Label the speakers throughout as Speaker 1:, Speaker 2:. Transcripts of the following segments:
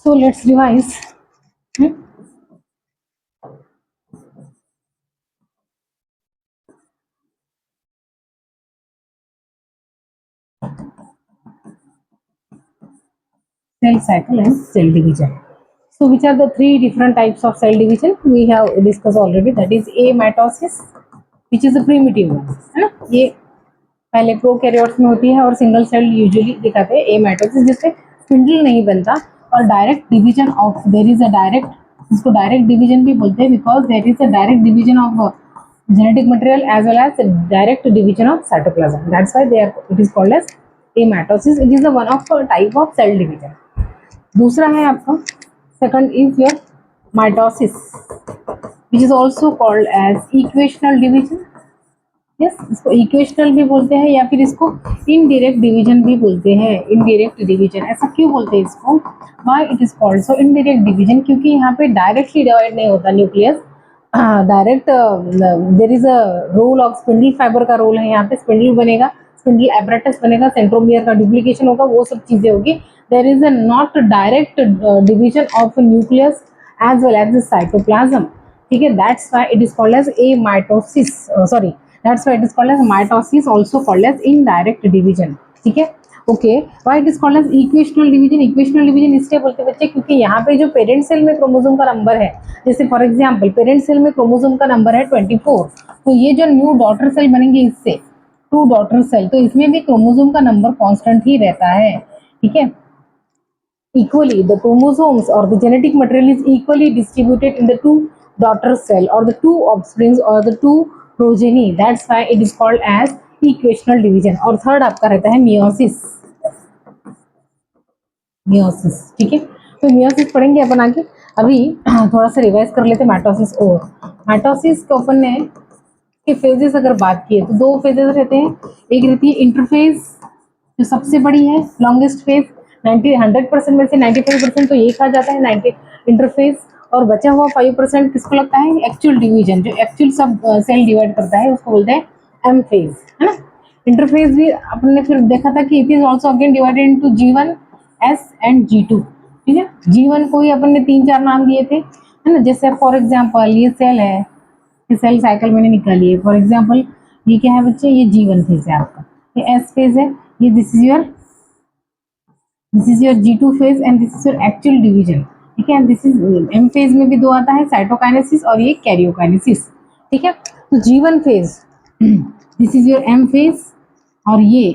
Speaker 1: So let's revise. Cell cycle and cell division. So which are the three different types of cell division we have discussed already, that is A mitosis which is a primitive one, है ना, ये पहले prokaryotes में होती है और single cell usually दिखाते हैं। ए माइटोसिस जिससे स्पिंडल नहीं बनता और direct division of, there is a direct, इसको डायरेक्ट डिवीजन भी बोलते हैं because there is a direct division of genetic material as well as direct division of cytoplasm. That's why it is called as amitosis. It is the one of a type of cell division. दूसरा है आपका second is your mitosis which is also called as equational division. Yes, इसको equational भी बोलते हैं या फिर इसको इनडायरेक्ट डिवीजन भी बोलते हैं. इनडायरेक्ट डिवीजन ऐसा क्यों बोलते हैं इसको, why it is called so indirect division, क्योंकि यहाँ पे डायरेक्टली डिवाइड नहीं होता nucleus. Direct there is a role of spindle fibre का रोल है यहाँ पे. स्पिंडल बनेगा, स्पिंडल एपरेटस बनेगा, सेंट्रोमियर का डुप्लीकेशन होगा, वो सब चीजें होगी. There is a not direct division of nucleus as well as the cytoplasm. ठीक है, that's why it is called as a mitosis, sorry, that's why it is called as mitosis, also called as indirect division. ठीक है, okay. why it is called as equational division? equational division इसलिए बोलते हैं बच्चे क्योंकि यहाँ पे जो पेरेंट सेल में क्रोमोसोम का नंबर है, जैसे फॉर एग्जांपल पेरेंट सेल में क्रोमोसोम का नंबर है 24, तो ये जो न्यू डॉटर सेल बनेंगे इससे 2 डॉटर सेल, तो इसमें भी क्रोमोसोम का नंबर कांस्टेंट ही रहता है. ठीक है, equally the chromosomes or the genetic material is equally distributed in the 2 daughter cell or the 2 offsprings or the 2 progeny. That's why it is called as equational division. और third आपका रहता है meiosis. Meiosis, ठीक है, तो meiosis पढ़ेंगे अपन आगे. अभी थोड़ा सा रिवाइज कर लेते माइटोसिस. और माइटोसिस को अपन ने के फेजेस अगर बात की तो 2 फेजेस रहते हैं. एक रहती है इंटरफेज जो सबसे बड़ी है, लॉन्गेस्ट फेज, 100% में से 95% तो ये कहा जाता है 90 इंटरफेज, और बचा हुआ 5% किसको लगता है एक्चुअल डिवीजन, जो एक्चुअल सब सेल डिवाइड करता है उसको बोलते हैं एम फेज, है ना. इंटरफेज भी अपने फिर देखा था कि it is also again divided into G1, S and G2. ठीक है, G1 को ही अपन ने 3-4 नाम दिए थे, है ना. जैसे फॉर एग्जाम्पल ये सेल है, ये सेल साइकिल मैंने निकाली है. फॉर एग्जाम्पल ये क्या है बच्चे, ये G1 फेज है आपका, ये S फेज है, ये this is your G2 phase and this is your actual division. ठीक है, दिस इज एम फेज में भी 2 आता है, साइटोकाइनेसिस और ये कैरियोकाइनेसिस. ठीक है, तो G1 phase this is your M phase, और ये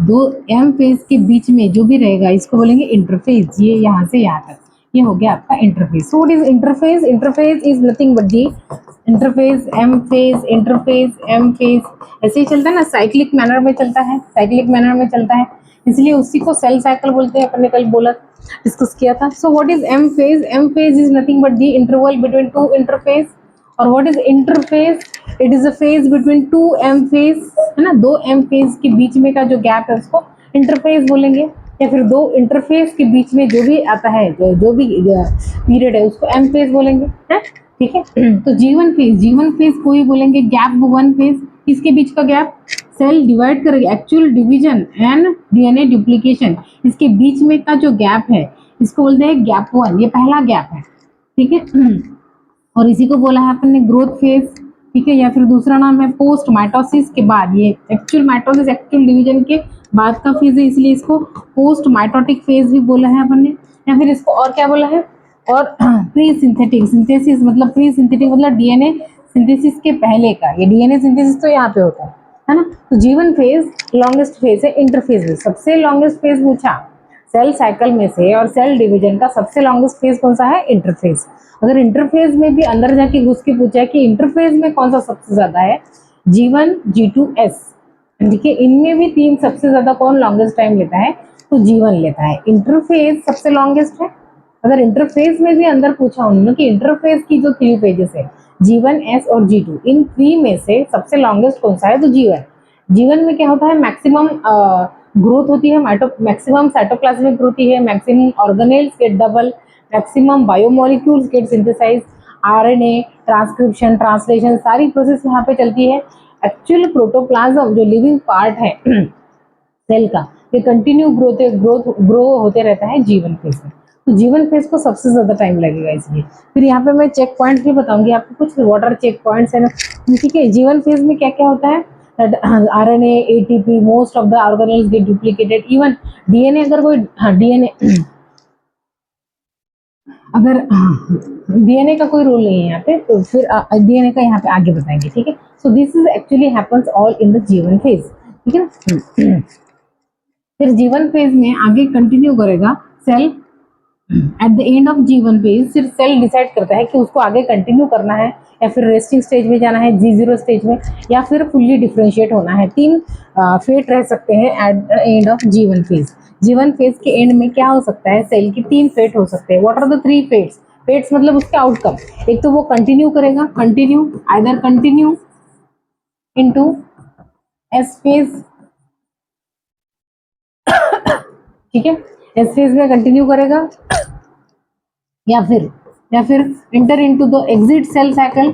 Speaker 1: 2 एम फेज के बीच में जो भी रहेगा इसको बोलेंगे इंटरफेज. ये यहाँ से यहाँ तक ये हो गया आपका interphase. So it is interphase. Interphase is nothing but the interphase M phase, interphase M phase, ऐसे ही चलता है ना, साइक्लिक मैनर में चलता है, साइक्लिक मैनर में चलता है, इसलिए उसी को सेल साइकिल बोलते हैं. अपन ने कल बोला, डिस्कस किया था. So what is M phase? M phase is nothing but the interval between 2 interphase. और what is interphase? It is a phase between 2 M phase, है ना. 2 एम फेज के बीच में का जो गैप है उसको इंटरफेज बोलेंगे, या फिर 2 इंटरफेज के बीच में जो भी आता है, जो भी पीरियड है उसको एम फेज बोलेंगे, है. ठीक है, तो G1 फेज को ही बोलेंगे गैप 1 फेज. इसके बीच का गैप सेल डिवाइड करेगी, actual division and DNA duplication, इसके बीच में का जो गैप है इसको बोलते हैं गैप 1, ये पहला गैप है. ठीक है, और इसी को बोला है अपन ने ग्रोथ फेज. ठीक है, या फिर दूसरा नाम है पोस्ट माइटोसिस के बाद, ये एक्चुअल माइटोसिस एक्चुअल डिवीजन के बाद का फेज है, इसलिए इसको पोस्ट माइटोटिक फेज भी बोला है अपन ने. या फिर इसको और क्या बोला है, और प्री सिंथेटिक सिंथेसिस, मतलब प्री सिंथेटिक मतलब डीएनए सिंथेसिस के पहले का, ये डीएनए सिंथेसिस तो यहाँ पे होता है ना. तो G1 फेज लॉन्गेस्ट फेज है. इंटरफेज में सबसे लॉन्गेस्ट फेज पूछा सेल साइकिल में से, और सेल डिवीजन का सबसे लॉन्गेस्ट फेज कौन सा है, इंटरफेज. अगर इंटरफेज में भी अंदर जाके घुस के पूछा है कि इंटरफेज में कौन सा सबसे ज्यादा है, G1, G2, S. ठीक है, इनमें भी 3 सबसे ज्यादा कौन लॉन्गेस्ट टाइम लेता है, तो G1 लेता है. इंटरफेज सबसे लॉन्गेस्ट है. अगर इंटरफेज में भी अंदर पूछा उन्होंने कि इंटरफेज की जो 3 पेजेस है G1, S और G2, इन 3 में से सबसे लॉन्गेस्ट कौन सा है, तो G1. G1 में क्या होता है, मैक्सिमम ग्रोथ होती है, मैक्सिमम साइटोप्लाज्मिक ग्रोथ होती है, maximum organelles get double, maximum biomolecules get synthesize, RNA transcription translation सारी प्रोसेस यहाँ पे चलती है. एक्चुअल प्रोटोप्लाज्म जो लिविंग पार्ट है सेल का, ये कंटिन्यू ग्रो होते रहता है G1 फेज में. तो जीवन फेज को सबसे ज्यादा टाइम लगेगा इसलिए। फिर यहाँ पे मैं चेक पॉइंट भी बताऊंगी आपको, कुछ वाटर चेक पॉइंट्स है ना, ठीक है। जीवन फेज में क्या क्या होता है, RNA, ATP, most of the organelles get duplicated, even DNA, अगर कोई DNA अगर DNA का कोई रोल नहीं है यहाँ पे, तो फिर DNA का यहाँ पे आगे बताएंगे, ठीक है। सो this is actually happens all in the जीवन फेज, ठीक है ना। फिर जीवन फेज में आगे कंटिन्यू करेगा cell. At the end of जीवन फेज फिर सेल डिसाइड करता है कि उसको आगे कंटिन्यू करना है या फिर रेस्टिंग स्टेज में जाना है, G0 स्टेज में, या फिर फुल्ली डिफरेंशिएट होना है। तीन फेट रह सकते हैं एट द एंड ऑफ जीवन फेज। जीवन फेज के एंड में क्या हो सकता है, सेल की तीन फेट हो सकते हैं। What are the three fates? Fates मतलब उसके आउटकम। एक तो वो कंटिन्यू करेगा, continue either continue into S phase, ठीक है, एस फेज में कंटिन्यू करेगा, या फिर enter into the exit cell cycle,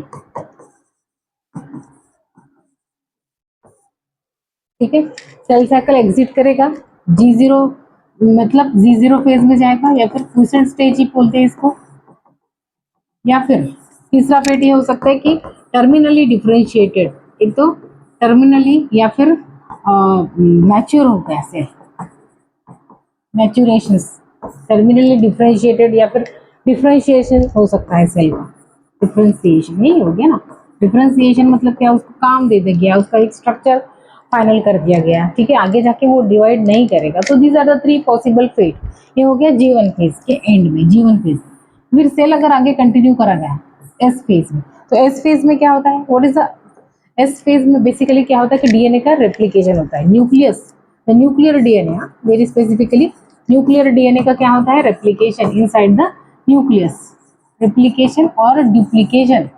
Speaker 1: ठीक है। सेल साइकिल एग्जिट करेगा, G0 मतलब G0 फेज में जाएगा, या फिर क्विसेंट स्टेज ही बोलते हैं इसको, या फिर तीसरा फेट ये हो सकता है कि टर्मिनली डिफरेंशिएटेड, एक तो टर्मिनली या फिर मैच्योर हो गया सेल, मैच्योरेशन, टर्मिनली डिफरेंशिएटेड या फिर डिफरेंशिएशन हो सकता है सेल का। डिफरेंशिएशन यही हो गया ना, डिफरेंशिएशन मतलब क्या, उसको काम दे दिया गया, उसका एक स्ट्रक्चर फाइनल कर दिया गया, ठीक है, आगे जाके वो डिवाइड नहीं करेगा। तो these are the three possible fate. ये हो गया जीवन फेज के एंड में, जीवन फेज। फिर सेल अगर आगे कंटिन्यू करा गया एस फेज में, तो एस फेज में क्या होता है, what is the S phase में? बेसिकली क्या होता है कि डीएनए का रेप्लिकेशन होता है, nucleus, the nuclear DNA, very specifically nuclear DNA का क्या होता है, replication inside the nucleus. Replication और डुप्लीकेशन,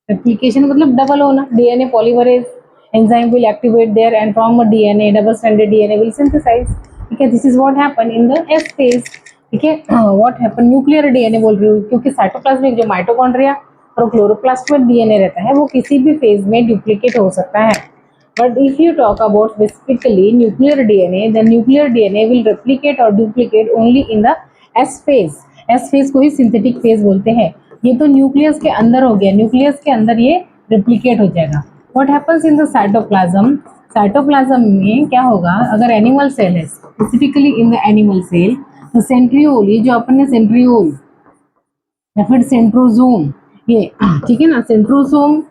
Speaker 1: रेप्लिकेशन मतलब डबल होना, DNA polymerase enzyme will activate there and from a DNA double stranded DNA will synthesize, ठीक है। This is what happen in the S phase, ठीक है। What happen, nuclear DNA बोल रही हूँ क्योंकि साइटोप्लाज्मिक जो माइटोकॉन्ड्रिया और क्लोरोप्लास्ट में डीएनए रहता है वो किसी भी फेज में डुप्लीकेट हो सकता है। But if you talk about specifically nuclear DNA, then nuclear DNA will replicate or duplicate only in the S phase. S phase को ही synthetic phase बोलते हैं। ये तो न्यूक्लियस के अंदर हो गया, न्यूक्लियस के अंदर ये रेप्लिकेट हो जाएगा। What happens in the cytoplasm? साइटोप्लाज्म में क्या होगा, अगर एनिमल सेल है, specifically in the animal cell, तो सेंट्रियोल, ये जो अपन ने सेंट्रियोल या फिर सेंट्रोजोम, ये ठीक है ना, सेंट्रोसोम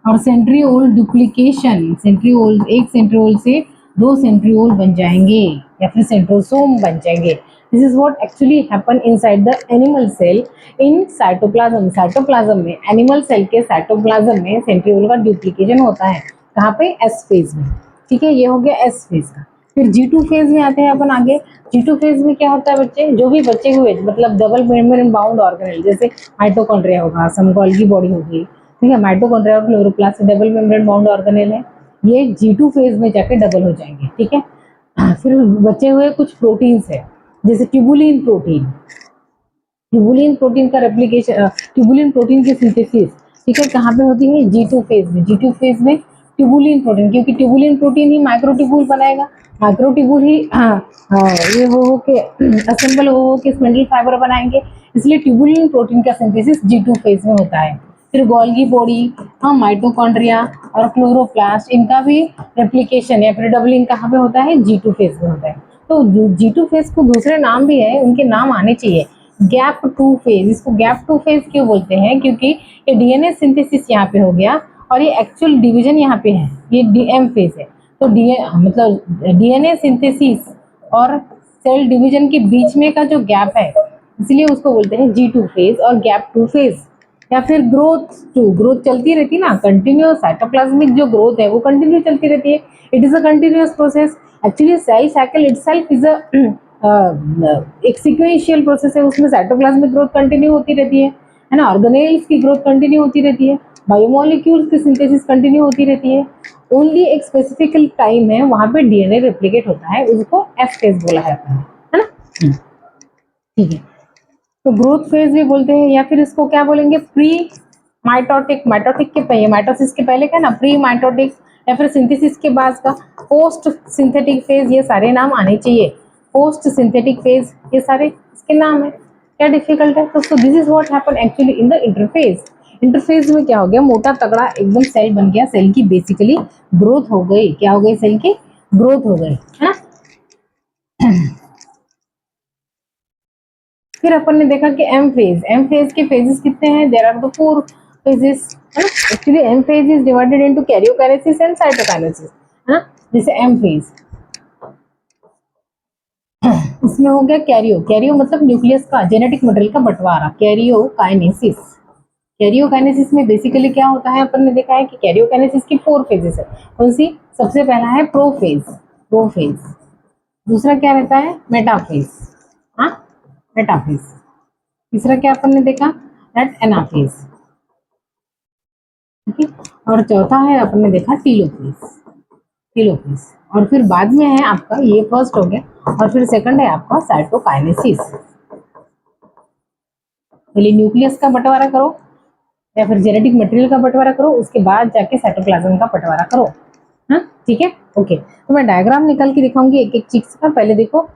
Speaker 1: और सेंट्रियोल डुप्लीकेशन, सेंट्रियोल, एक सेंट्रियोल से दो सेंट्रियोल बन जाएंगे या फिर सेंट्रोसोम बन जाएंगे। This is what actually happen inside the animal cell in cytoplasm. Cytoplasm में, एनिमल सेल के साइटोप्लाज्म में सेंट्रियोल का डुप्लीकेशन होता है, कहाँ पे, एस फेज में, ठीक है। ये हो गया एस फेज का। फिर G2 फेज में आते हैं अपन आगे। G2 फेज में क्या होता है बच्चे, जो भी बचे हुए मतलब डबल मेम्ब्रेन बाउंड ऑर्गेनेल, जैसे माइटोकॉन्ड्रिया होगा, सम गोल्गी बॉडी होगी, ठीक है, माइटोकॉन्ड्रिया और chloroplast double membrane bound organelle है, ये G2 फेज में जाके डबल हो जाएंगे, ठीक है। फिर बचे हुए कुछ प्रोटीन्स है, जैसे ट्यूबुलिन प्रोटीन, ट्यूबुलिन प्रोटीन का रेप्लिकेशन, ट्यूबुलिन प्रोटीन की सिंथेसिस, ठीक है, कहाँ पे होती है, G2 फेज में। G2 फेज में ट्यूबुलिन प्रोटीन, क्योंकि ट्यूबुलिन प्रोटीन ही माइक्रोट्यूबुल बनाएगा, माइक्रोट्यूबुल ही ये हो के असेंबल हो के स्पिंडल फाइबर बनाएंगे, इसलिए ट्यूबुलिन प्रोटीन का सिंथेसिस G2 फेज में होता है। फिर गोल्गी बॉडी, माइटोकॉन्ड्रिया और क्लोरोप्लास्ट, इनका भी रेप्लिकेशन या फिर डबलिंग कहाँ पे होता है, G2 फेज में होता है। तो G2 फेज को दूसरे नाम भी है, उनके नाम आने चाहिए। गैप 2 फेज, इसको गैप 2 फेज क्यों बोलते हैं, क्योंकि ये डीएनए सिंथेसिस यहाँ पे हो गया और ये एक्चुअल डिवीजन यहाँ पे है, ये DM फेज है। तो मतलब डीएनए सिंथेसिस और सेल डिवीजन के बीच में का जो गैप है, इसलिए उसको बोलते हैं G2 फेज और गैप 2 फेज। या फिर ग्रोथ 2, ग्रोथ चलती रहती ना, कंटिन्यूअस साइटोप्लाज्मिक जो ग्रोथ है वो कंटिन्यू चलती रहती है, it is a continuous process. Actually cell cycle itself is a एक सीक्वेंशियल प्रोसेस है, उसमें साइटोप्लाज्मिक ग्रोथ कंटिन्यू होती रहती है ना, ऑर्गेनेल्स की ग्रोथ कंटिन्यू होती रहती है, बायोमोलिक्यूल्स की सिंथेसिस कंटिन्यू होती रहती है। ओनली एक स्पेसिफिक टाइम है वहां पे डीएनए रेप्लिकेट होता है, उसको एस फेज बोला जाता है ना, ठीक है। तो ग्रोथ फेज भी बोलते हैं, या फिर इसको क्या बोलेंगे, प्री माइटोटिक, माइटोटिक के पहले, माइटोसिस के पहले क्या ना, प्री माइटोटिक, या फिर सिंथेसिस के बाद का पोस्ट सिंथेटिक फेज, ये सारे नाम आने चाहिए। पोस्ट सिंथेटिक फेज, ये सारे इसके नाम है, क्या डिफिकल्ट है? तो this is what happen actually in the interphase. Interphase में क्या हो गया, मोटा तगड़ा एकदम सेल बन गया, सेल की बेसिकली ग्रोथ हो गई, क्या हो गई, सेल की ग्रोथ हो गई, है ना। फिर अपन ने देखा कि एम फेज के फेजेस कितने हैं, देयर आर द 4 फेजेस, है ना। Actually M phase is divided into karyokinesis and cytokinesis, है ना। जैसे एम फेज इसमें हो गया कैरियो मतलब न्यूक्लियस का जेनेटिक मटेरियल का बंटवारा, कैरियोकाइनेसिस में बेसिकली क्या होता है, अपन ने देखा है कि कैरियोकाइनेसिस की 4 फेजेस है। कौन सी? सबसे पहला है प्रोफेज, दूसरा क्या रहता है, मेटाफेज, हाँ मेटाफेज, तीसरा क्या अपन ने देखा, दैट एनाफेज, ठीक है, और चौथा है अपन ने देखा टीलोफेज, और फिर बाद में है आपका, ये फर्स्ट हो गया, और फिर सेकंड है आपका साइटोकाइनेसिस। पहले न्यूक्लियस का बंटवारा करो या फिर जेनेटिक मटेरियल का बंटवारा करो, उसके बाद जाके साइटोप्लाज्म का बंटवारा करो, हाँ ठीक है, ओके। तो मैं डायग्राम निकाल के दिखाऊंगी एक एक चीज का। पहले देखो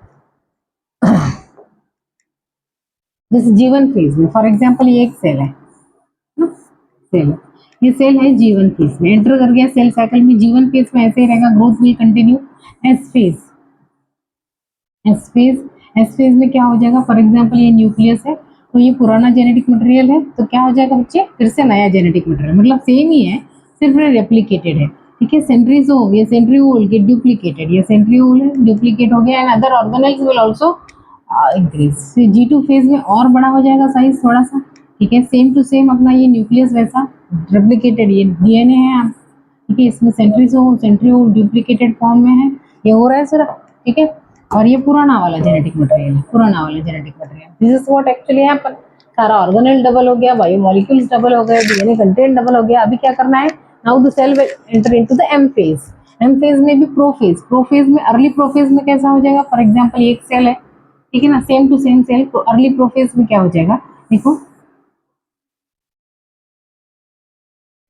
Speaker 1: जैसे जीवन फेज में, फॉर एग्जाम्पल ये एक सेल है, सेल, ये सेल है जीवन फेज में, एंटर कर गया सेल साइकिल में, जीवन फेज में ऐसे ही रहेगा, growth will continue. S phase में क्या हो जाएगा, फॉर एग्जाम्पल ये न्यूक्लियस है, तो ये पुराना जेनेटिक मटेरियल है, तो क्या हो जाएगा बच्चे, फिर से नया जेनेटिक मटेरियल, मतलब सेम ही है, सिर्फ रेप्लिकेटेड है, ठीक है। सेंट्रीजोम, ये सेंट्रीओल गेट डुप्लीकेटेड, ये सेंट्रीओल है, डुप्लीकेट हो गया, and other organelles will also increase. G2 phase में और बड़ा हो जाएगा साइज थोड़ा सा, ठीक है, सेम टू सेम अपना ये न्यूक्लियस वैसा रेप्लिकेटेड, ये डीएनए है आप, ठीक है, इसमें सेंट्रीओल डुप्लीकेटेड फॉर्म में है, ये हो रहा है सर, ठीक है। और ये पुराना वाला जेनेटिक मटेरियल है, this is what actually happen. सारा ऑर्गेनेल डबल हो गया, बायोमोलिक्यूल्स डबल हो गए, डीएनए कंटेंट डबल हो गया। अभी क्या करना है, now the cell will enter into the M phase. M phase में भी प्रोफेज में, अर्ली प्रोफेज में कैसा हो जाएगा, फॉर एग्जांपल ये एक सेल है, ठीक है ना, same to same cell, early prophase में क्या हो जाएगा, देखो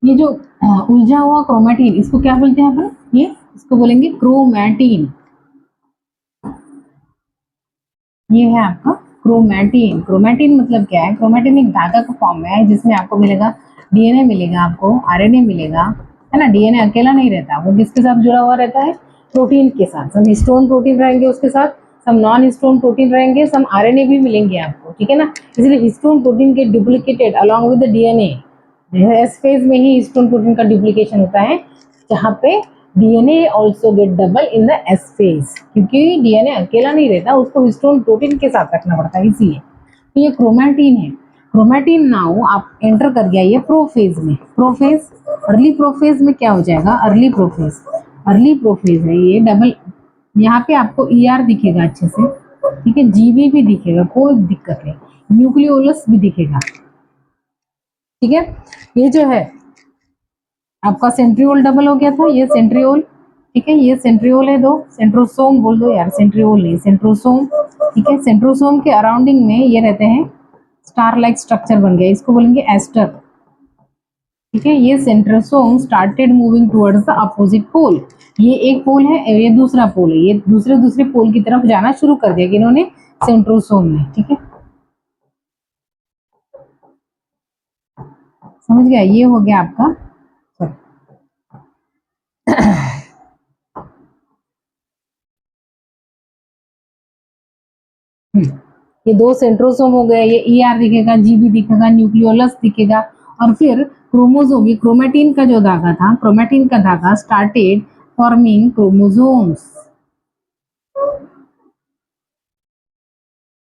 Speaker 1: ये जो उलझा हुआ क्रोमेटिन, इसको क्या बोलते हैं अपन, ये इसको बोलेंगे क्रोमैटिन, ये है आपका क्रोमैटिन मतलब क्या है, क्रोमैटिन एक धागा का फॉर्म है जिसमें आपको मिलेगा डीएनए, मिलेगा आपको आरएनए मिलेगा, है ना। डीएनए अकेला नहीं रहता, वो किसके साथ जुड़ा हुआ रहता है, प्रोटीन के साथ, सम हिस्टोन प्रोटीन रहेंगे उसके साथ, सम नॉन हिस्टोन प्रोटीन रहेंगे, सम आरएनए भी मिलेंगे आपको, ठीक है ना। इसलिए हिस्टोन प्रोटीन के duplicated along with the DNA, S phase में ही हिस्टोन प्रोटीन का डुप्लीकेशन होता है, जहाँ पे DNA also get double in the S phase, क्योंकि डीएनए अकेला नहीं रहता, उसको हिस्टोन प्रोटीन के साथ रखना पड़ता है, इसलिए। तो ये क्रोमैटिन है, क्रोमैटिन नाउ आप एंटर कर गया ये प्रोफेज में, प्रोफेज, अर्ली प्रोफेज में क्या हो जाएगा, अर्ली प्रोफेज है ये डबल, यहाँ पे आपको ईआर दिखेगा अच्छे से, ठीक है, जीबी भी दिखेगा, कोई दिक्कत नहीं, न्यूक्लियोलस भी दिखेगा, ठीक है। ये जो है आपका सेंट्रियोल डबल हो गया था, ये सेंट्रियोल, ठीक है, ये सेंट्रियोल है, दो सेंट्रोसोम बोल दो यार, सेंट्रियोल नहीं सेंट्रोसोम, ठीक है। सेंट्रोसोम के अराउंडिंग में ये रहते हैं, स्टार लाइक स्ट्रक्चर बन गया, इसको बोलेंगे एस्टर, ठीक है। ये centrosome started moving towards the opposite pole, ये एक पोल है, ये दूसरा पोल है, ये दूसरे पोल की तरफ जाना शुरू कर दिया कि इन्होंने सेंट्रोसोम ने, ठीक है, समझ गया। ये हो गया आपका, ये दो सेंट्रोसोम हो गए, ये ईआर दिखेगा, जीबी दिखेगा, न्यूक्लियोलस दिखेगा, और फिर क्रोमोसोम, ये क्रोमैटिन का जो धागा था, क्रोमैटिन का धागा स्टार्टेड फॉर्मिंग क्रोमोसोम्स,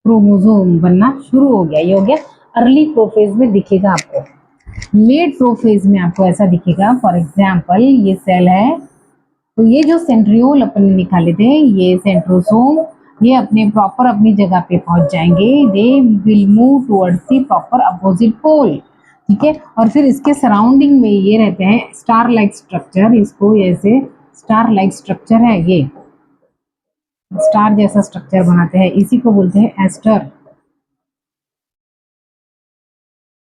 Speaker 1: क्रोमोसोम बनना शुरू हो गया, ये हो गया अर्ली प्रोफेज में दिखेगा आपको। लेट प्रोफेज में आपको ऐसा दिखेगा, फॉर एग्जाम्पल ये सेल है, तो ये जो सेंट्रियोल अपन ने निकाले थे, ये सेंट्रोसोम, ये अपने प्रॉपर अपनी जगह पे पहुंच जाएंगे, they will move towards the proper opposite pole, ठीक है। और फिर इसके सराउंडिंग में ये रहते हैं स्टार लाइक स्ट्रक्चर, इसको ऐसे स्टार लाइक स्ट्रक्चर है, ये स्टार जैसा स्ट्रक्चर बनाते हैं, इसी को बोलते हैं एस्टर,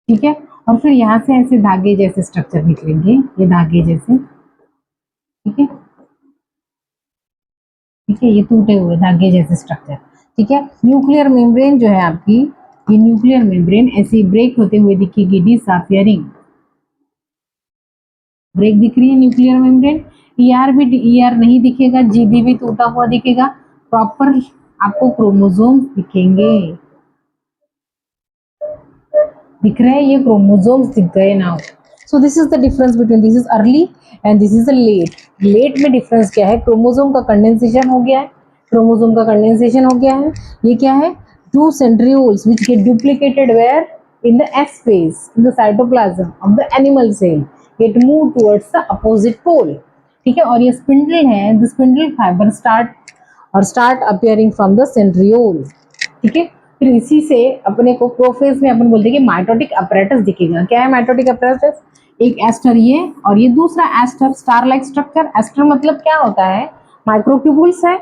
Speaker 1: ठीक है। और फिर यहाँ से ऐसे धागे जैसे स्ट्रक्चर निकलेंगे, ये धागे जैसे, ठीक है, ठीक है, ये टूटे हुए धागे जैसे स्ट्रक्चर, ठीक है। न्यूक्लियर मेम्ब्रेन जो है आपकी, ये न्यूक्लियर मेम्ब्रेन ऐसे ब्रेक होते हुए दिखेगी, डिसअपियरिंग, ब्रेक दिख रही है न्यूक्लियर मेम्ब्रेन। ईआर भी, ईआर नहीं दिखेगा, जीबी भी टूटा हुआ दिखेगा, प्रॉपर आपको क्रोमोसोम दिखेंगे। दिख रहे हैं, ये क्रोमोसोम्स दिख गए now. So this is the difference between, this is early and this is a late. Late में डिफरेंस क्या है, क्रोमोसोम का कंडेंसेशन हो गया है, क्रोमोसोम का कंडेंसेशन हो गया है। ये क्या है, two centrioles which get duplicated where in the S phase in the cytoplasm of the animal cell get move towards the opposite pole. ठीक है। और ये स्पिंडल है, the spindle fibre start appearing from the centriole. ठीक है। फिर इसी से अपने को प्रोफेज में अपन बोलते हैं कि माइटोटिक अपरेटस दिखेगा। क्या है माइटोटिक अपरेटस, एक एस्टर ये और ये दूसरा aster, star like structure. Aster मतलब क्या होता है, माइक्रोट्यूबुल्स है,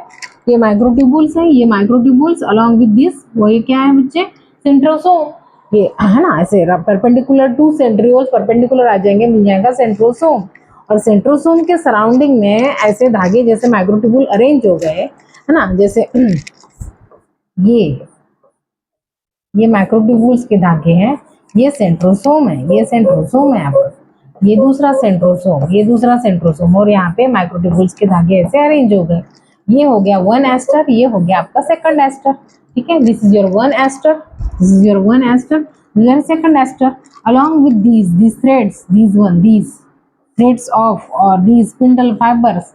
Speaker 1: ये माइक्रोट्यूबुल्स है, ये माइक्रोट्यूबुल्स अलॉन्ग विद दिस, वो ये क्या है बच्चे, सेंट्रोसोम। ये है ना, ऐसे परपेंडिकुलर टू सेंट्रियोल्स परपेंडिकुलर आ जाएंगे, मिल जाएगा सेंट्रोसोम। और सेंट्रोसोम के सराउंडिंग में ऐसे धागे जैसे माइक्रोट्यूबुल अरेंज हो गए, है ना, जैसे ये माइक्रोट्यूबुल्स के धागे हैं, ये सेंट्रोसोम है, ये सेंट्रोसोम है आपका, ये दूसरा सेंट्रोसोम, ये दूसरा सेंट्रोसोम, और यहाँ पे माइक्रोट्यूबुल्स के धागे ऐसे अरेंज हो गए। ये हो गया वन एस्टर, ये हो गया आपका सेकंड एस्टर। ठीक है, this is your one aster, this is your one aster, this is second aster. Along with these threads, these threads of or these spindle fibers,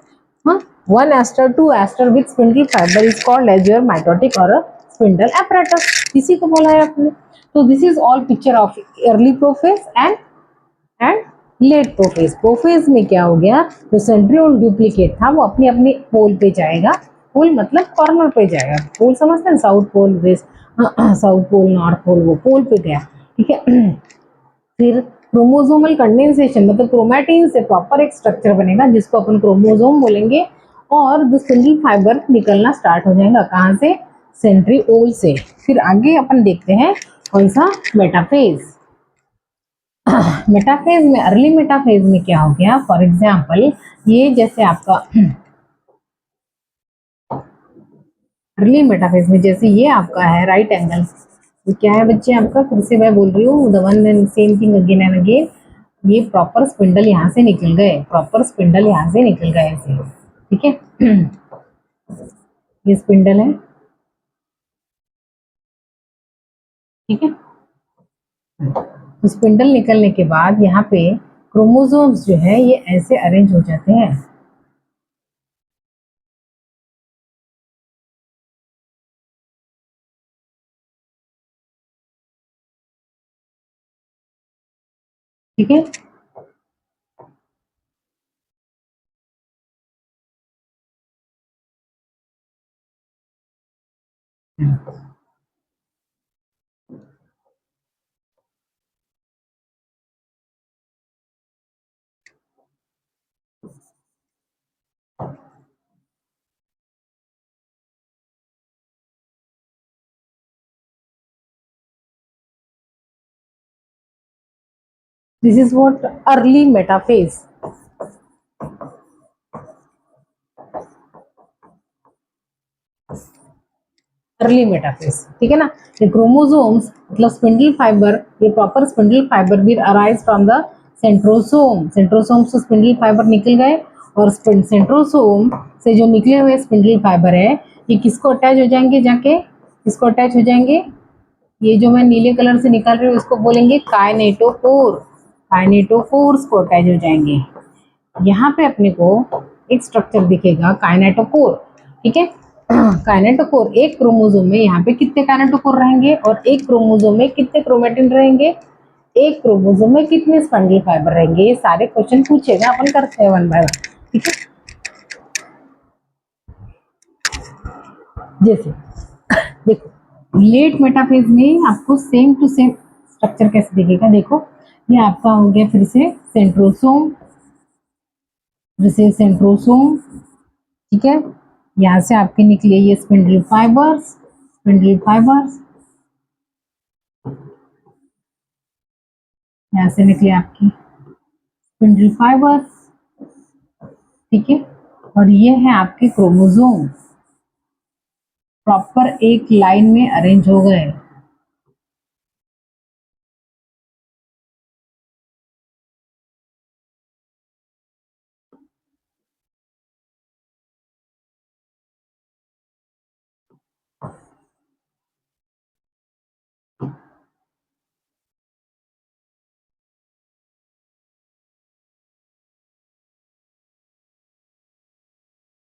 Speaker 1: one ester, two ester with spindle fiber is called as your mitotic or a spindle apparatus। इसी को बोला है आपने। तो this is all picture of early prophase and let prophase. Prophase में क्या हो गया, जो सेंट्रियोल डुप्लीकेट था वो अपनी अपनी पोल पे जाएगा, पोल मतलब कॉर्नर पे जाएगा, पोल समझते हैं, south pole west, south pole north pole, वो पोल पे गया। ठीक है। फिर क्रोमोसोमल कंडेंसेशन मतलब क्रोमैटिन से प्रॉपर एक स्ट्रक्चर बनेगा जिसको अपन क्रोमोसोम बोलेंगे, और द स्पिंडल फाइबर निकलना स्टार्ट हो जाएगा, कहाँ से, सेंट्रियोल से। फिर आगे अपन देखते हैं कौन सा, मेटाफेज। मेटाफेज में, अर्ली मेटाफेज में क्या हो गया, फॉर एग्जाम्पल ये जैसे आपका अर्ली मेटाफेज में जैसे ये आपका है राइट एंगल, तो क्या है बच्चे आपका, फिर से मैं बोल रही हूँ, the one and same thing again and again. ये प्रॉपर स्पिंडल यहाँ से निकल गए, प्रॉपर स्पिंडल यहाँ से निकल गए ऐसे। ठीक है। ये स्पिंडल है। ठीक है। तो स्पिंडल निकलने के बाद यहाँ पे क्रोमोसोम्स जो है ये ऐसे अरेंज हो जाते हैं। ठीक है। This is what early metaphase. Early metaphase. ठीक है ना। ये क्रोमोसोम्स मतलब स्पिंडल फाइबर, ये प्रॉपर स्पिंडल फाइबर भी arise from the centrosome. Centrosome से स्पिंडल फाइबर निकल गए, और सेंट्रोसोम से जो निकले हुए स्पिंडल फाइबर है ये किसको अटैच हो जाएंगे, जाके किसको अटैच हो जाएंगे, ये जो मैं नीले कलर से निकाल रही हूँ इसको बोलेंगे काइनेटोकोर। काइनेटोकोर्स को अटैच हो जाएंगे। यहाँ पे अपने को एक स्ट्रक्चर दिखेगा काइनेटोकोर। ठीक है। काइनेटोकोर, एक क्रोमोसोम में यहाँ पे कितने काइनेटोकोर रहेंगे, और एक क्रोमोसोम में कितने क्रोमेटिन रहेंगे, एक क्रोमोसोम में कितने स्पंडल फाइबर रहेंगे, ये सारे क्वेश्चन पूछेगा, अपन करते हैं वन बाय वन। ठीक है। जैसे देखो लेट मेटाफेज में आपको सेम टू सेम स्ट्रक्चर कैसे दिखेगा, देखो ये आपका हो गया फिर से सेंट्रोसोम, फिर से सेंट्रोसोम। ठीक है। यहाँ से आपके निकले ये स्पिंडल फाइबर्स, स्पिंडल फाइबर्स यहाँ से निकले आपकी स्पिंडल फाइबर्स। ठीक है। और ये है आपके क्रोमोसोम। प्रॉपर एक लाइन में अरेंज हो गए।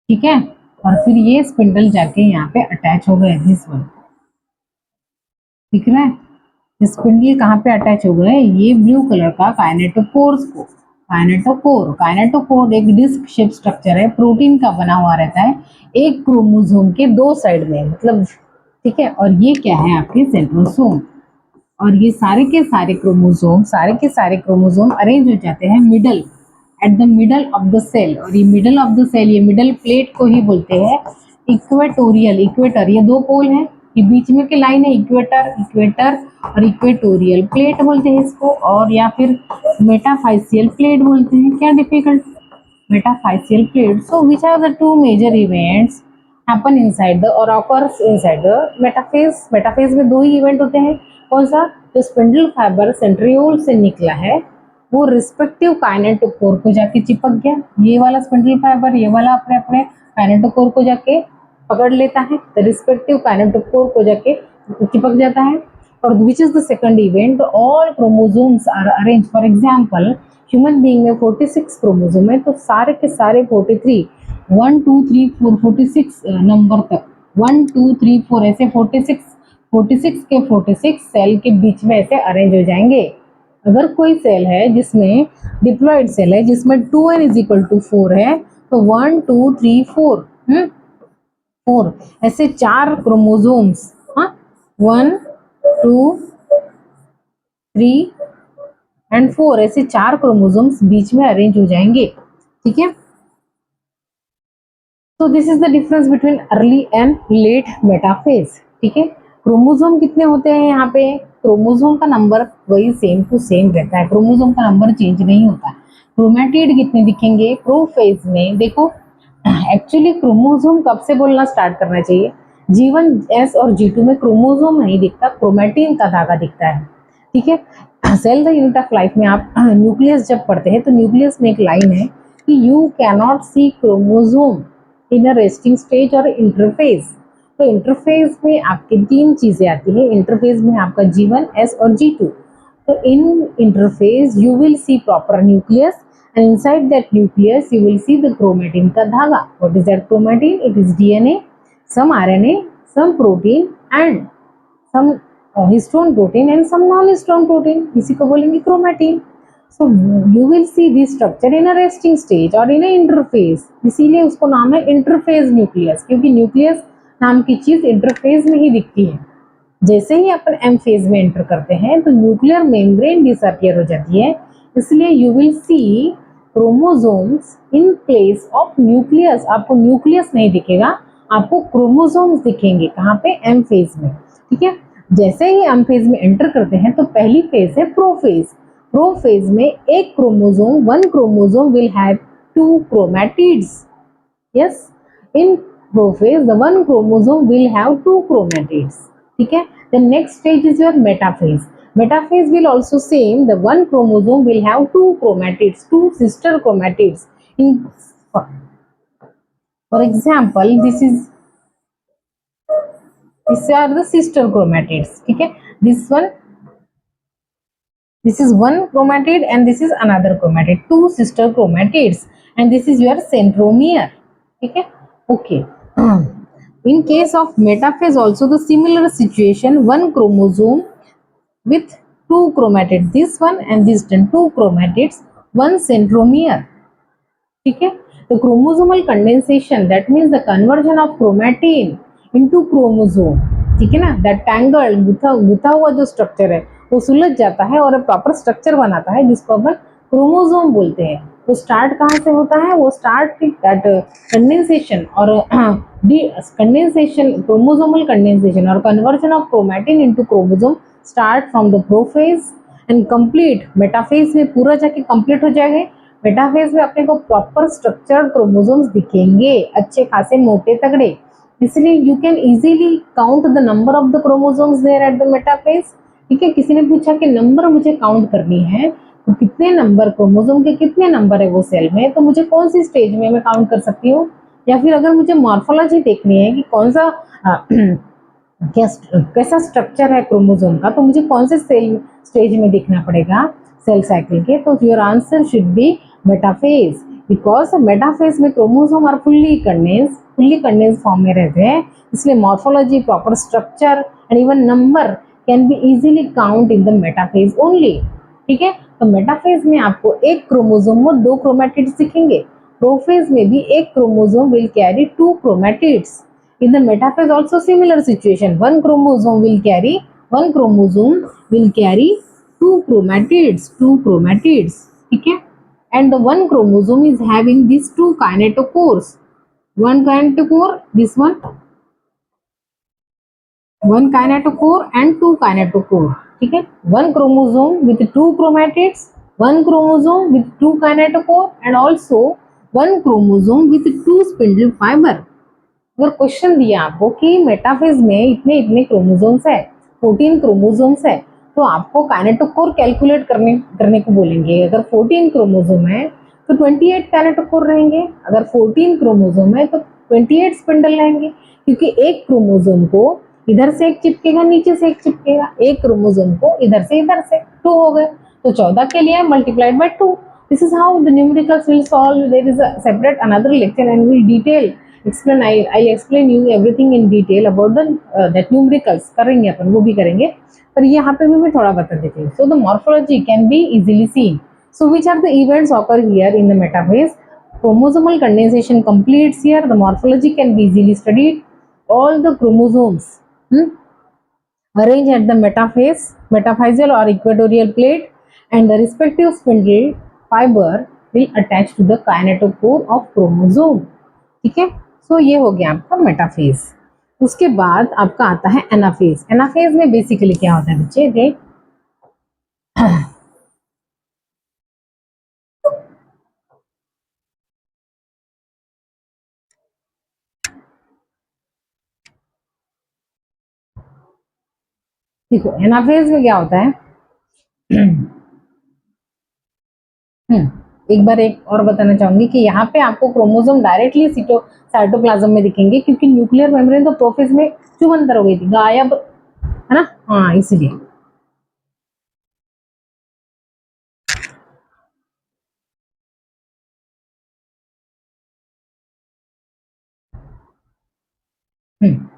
Speaker 1: ठीक है, और फिर ये स्पिंडल जाके यहाँ पे अटैच हो गए, दिस वन, दिख रहा है। स्पिंडल कहाँ पे अटैच हो गए, ये ब्लू कलर का काइनेटोकोर्स को। काइनेटोकोर एक डिस्क शेप स्ट्रक्चर है, प्रोटीन का बना हुआ रहता है एक क्रोमोसोम के दो साइड में, मतलब ठीक है। और ये क्या है, आपके सेंट्रोसोम। और ये सारे के सारे क्रोमोसोम अरेंज हो जाते हैं middle, at the middle of the cell. और ये मिडल ऑफ द सेल, ये मिडल प्लेट को ही बोलते हैं इक्वेटोरियल। इक्वेटर, ये दो पोल हैं, ये बीच में की लाइन है इक्वेटर और इक्वेटोरियल प्लेट बोलते हैं इसको, और या फिर मेटाफाइसियल प्लेट बोलते हैं। क्या difficult, metaphyseal plate. So which are the two major events happen inside the or occurs inside the metaphase. Metaphase में दो ही इवेंट होते हैं, कौन सा, जो स्पिंडल फाइबर सेंट्रियोल से निकला है वो रिस्पेक्टिव काइनेटोकोर को जाके चिपक गया, ये वाला स्पिंडल फाइबर ये वाला अपने अपने काइनेटोकोर को जाके पकड़ लेता है, द रिस्पेक्टिव काइनेटोकोर को जाके चिपक जाता है। और which is the second event, all chromosomes are arrange. For example human being में 46 क्रोमोसोम है, तो सारे के सारे 43, 1 2 3 4 46 नंबर तक, 1 2 3 4 ऐसे 46 के 46 सेल के बीच में ऐसे अरेंज हो जाएंगे। अगर कोई सेल है जिसमें डिप्लॉइड सेल है जिसमें 2n इज इक्वल टू 4 है, तो 1 2 3 4 4 ऐसे चार क्रोमोसोम्स, हाँ 1 2 3 एंड 4 ऐसे चार क्रोमोसोम्स बीच में अरेंज हो जाएंगे। ठीक है, तो this is the difference between early and let metaphase. ठीक है, क्रोमोसोम कितने होते हैं यहाँ पे, क्रोमोसोम का नंबर वही सेम टू सेम रहता है, क्रोमोसोम का नंबर चेंज नहीं होता। क्रोमैटिड कितने दिखेंगे प्रोफेज में, देखो एक्चुअली क्रोमोसोम कब से बोलना स्टार्ट करना चाहिए, G1S और G2 में क्रोमोसोम नहीं दिखता, क्रोमैटिन का धागा दिखता है। ठीक है, cell the unit of life में आप न्यूक्लियस जब पढ़ते हैं तो न्यूक्लियस में एक लाइन है कि you cannot see chromosome in a resting stage और इंटरफेज। तो इंटरफेज में आपकी तीन चीजें आती है, इंटरफेज में आपका G1S और G2। तो in interphase you will see proper nucleus and inside that nucleus you will see the chromatin का धागा। What is that chromatin? It is DNA, some RNA, some protein and some histone protein and some non-histone protein, इसी को बोलेंगे chromatin। So you will see this structure in a resting stage or in a interphase, इसीलिए उसको नाम है interphase nucleus, क्योंकि nucleus नाम की चीज इंटरफेज में ही दिखती है। जैसे ही अपन एम फेज में एंटर करते हैं तो न्यूक्लियर मेम्ब्रेन डिसअपियर हो जाती है, इसलिए you will C chromosomes in place of nucleus. आपको न्यूक्लियस नहीं दिखेगा, आपको क्रोमोसोम्स दिखेंगे, कहाँ पे, एम फेज में। ठीक है, जैसे ही एम फेज में एंटर करते हैं तो पहली फेज है प्रोफेज। प्रोफेज में एक chromosome, one chromosome will have two chromatids. Yes, in prophase the one chromosome will have two chromatids। ठीक है, the next stage is your metaphase। Metaphase will also same, the one chromosome will have two chromatids, two sister chromatids in, for example these are the sister chromatids। ठीक है, this is one chromatid and this is another chromatid, two sister chromatids, and this is your centromere। ठीक है, okay। In case of metaphase also the similar situation, one chromosome with two chromatids, this one and this one, two chromatids, one centromere। ठीक है, तो chromosomal condensation that means the conversion of chromatin into chromosome। ठीक है ना, that tangled गुथा हुआ जो structure है वो सुलझ जाता है और प्रॉपर स्ट्रक्चर बनाता है जिसको अपन क्रोमोसोम बोलते हैं। तो स्टार्ट कहाँ से होता है, वो स्टार्ट दैट कंडेंसेशन और कंडेंसेशन, क्रोमोसोमल कंडेंसेशन और conversion of chromatin into chromosome start from the prophase and complete metaphase में पूरा जाके कंप्लीट हो जाएगा। मेटाफेज में अपने को प्रॉपर स्ट्रक्चर्ड क्रोमोसोम्स दिखेंगे, अच्छे खासे मोटे तगड़े। इसलिए you can easily count the number of the chromosomes there at the metaphase. ठीक है, किसी ने पूछा कि नंबर मुझे काउंट करनी है, तो कितने नंबर क्रोमोसोम के कितने नंबर है वो सेल में, तो मुझे कौन सी स्टेज में मैं काउंट कर सकती हूँ। या फिर अगर मुझे मॉर्फोलॉजी देखनी है कि कौन सा कैसा स्ट्रक्चर है क्रोमोसोम का, तो मुझे कौन से सेल स्टेज में देखना पड़ेगा सेल साइकिल के, तो your answer should be metaphase, because metaphase में chromosome are fully condense form में रहते हैं, इसलिए morphology, proper structure and even number can be easily count in the metaphase only. ठीक है, तो मेटाफेज में आपको एक क्रोमोसोम और 2 क्रोमैटिड्स दिखेंगे। प्रोफेज में भी एक chromosome will carry 2 chromatids. In the metaphase also similar situation. One chromosome will carry two chromatids. ठीक है, and the one chromosome is having these 2 kinetochores. One kinetochore, this one kinetochore and 2 kinetochore. ठीक है, one chromosome with 2 chromatids, one chromosome with 2 kinetochore and also one chromosome with 2 spindle fiber. अगर question दिया आपको कि metaphase में इतने इतने chromosomes है, 14 क्रोमोसोम्स है, तो आपको काइनेटोकोर कैलकुलेट करने को बोलेंगे। अगर 14 क्रोमोसोम है तो 28 काइनेटोकोर रहेंगे, अगर 14 क्रोमोसोम है तो 28 स्पिंडल रहेंगे, क्योंकि एक क्रोमोसोम को इधर से एक चिपकेगा, नीचे से एक चिपकेगा, एक क्रोमोसोम को इधर से 2 हो गए, तो 14 के लिए multiplied by 2। This is how the numericals will solve. There is a separate another lecture and we'll detail explain. I'll explain you everything in detail about the that numericals करेंगे अपन, वो भी करेंगे, पर यहाँ पे भी मैं थोड़ा बता देती हूँ। So the morphology can be easily seen. So which are the events occur here in the metaphase? Chromosomal condensation completes here. The morphology can be easily studied. All the chromosomes arrange at the metaphasial or equatorial plate, and the respective spindle fiber will attach to the kinetochore of chromosome. ठीक है, सो ये हो गया आपका metaphase. उसके बाद आपका आता है एनाफेज। एनाफेज में बेसिकली क्या होता है बच्चे, देख देखो एनाफेज में क्या होता है। एक बार एक और बताना चाहूंगी कि यहाँ पे आपको क्रोमोसोम डायरेक्टली साइटोप्लाज्म में दिखेंगे, क्योंकि न्यूक्लियर मेम्ब्रेन तो प्रोफेज में क्यों अंदर हो गई थी, गायब है ना, हाँ इसलिए।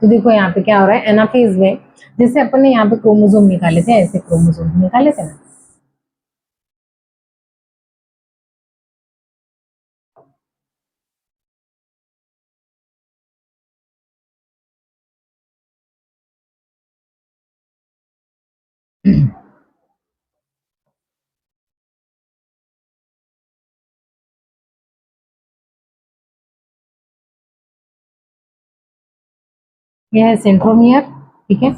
Speaker 1: तो देखो यहाँ पे क्या हो रहा है एनाफेज में, जैसे अपन ने यहाँ पे क्रोमोसोम निकाले थे, ऐसे क्रोमोसोम निकाले थे ना, यह है सेंट्रोमियर। ठीक है,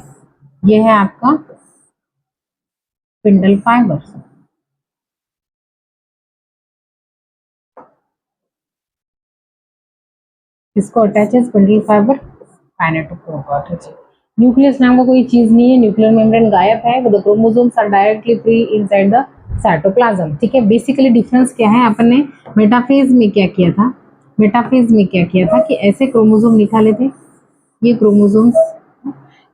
Speaker 1: यह है आपका स्पिंडल फाइबर। इसको अटैच है स्पिंडल फाइबर, काइनेटोकोर को अटैच है। न्यूक्लियस नाम का कोई चीज नहीं है, न्यूक्लियर मेम्ब्रेन गायब है, the chromosomes are directly free inside the cytoplasm. ठीक है, बेसिकली डिफरेंस क्या है, अपन ने मेटाफेज में क्या किया था, मेटाफेज में क्या किया था कि ऐसे क्रोमोसोम निकाले थे, ये क्रोमोसोम्स।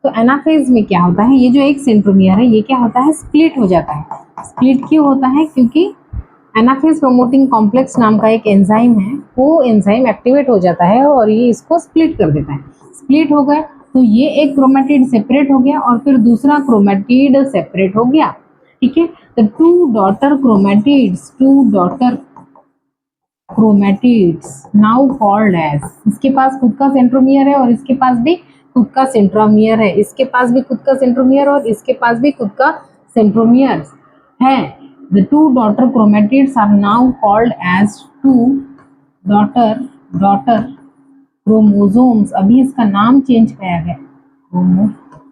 Speaker 1: तो एनाफेज में क्या होता है, ये जो एक सेंट्रोमियर है ये क्या होता है, स्प्लिट हो जाता है। स्प्लिट क्यों होता है, क्योंकि एनाफेज प्रोमोटिंग कॉम्प्लेक्स नाम का एक एंजाइम है, वो एंजाइम एक्टिवेट हो जाता है और ये इसको स्प्लिट कर देता है। स्प्लिट हो गया तो ये एक क्रोमैटिड सेपरेट हो गया और फिर दूसरा क्रोमैटिड सेपरेट हो गया। ठीक है, तो two daughter chromatids now called as, इसके पास खुद का सेंट्रोमियर है और इसके पास भी खुद का सेंट्रोमियर है, इसके पास भी खुद का सेंट्रोमियर और इसके पास भी खुद का सेंट्रोमियर है। The two daughter chromatids are now called as two daughter chromosomes। अभी इसका नाम चेंज किया गया,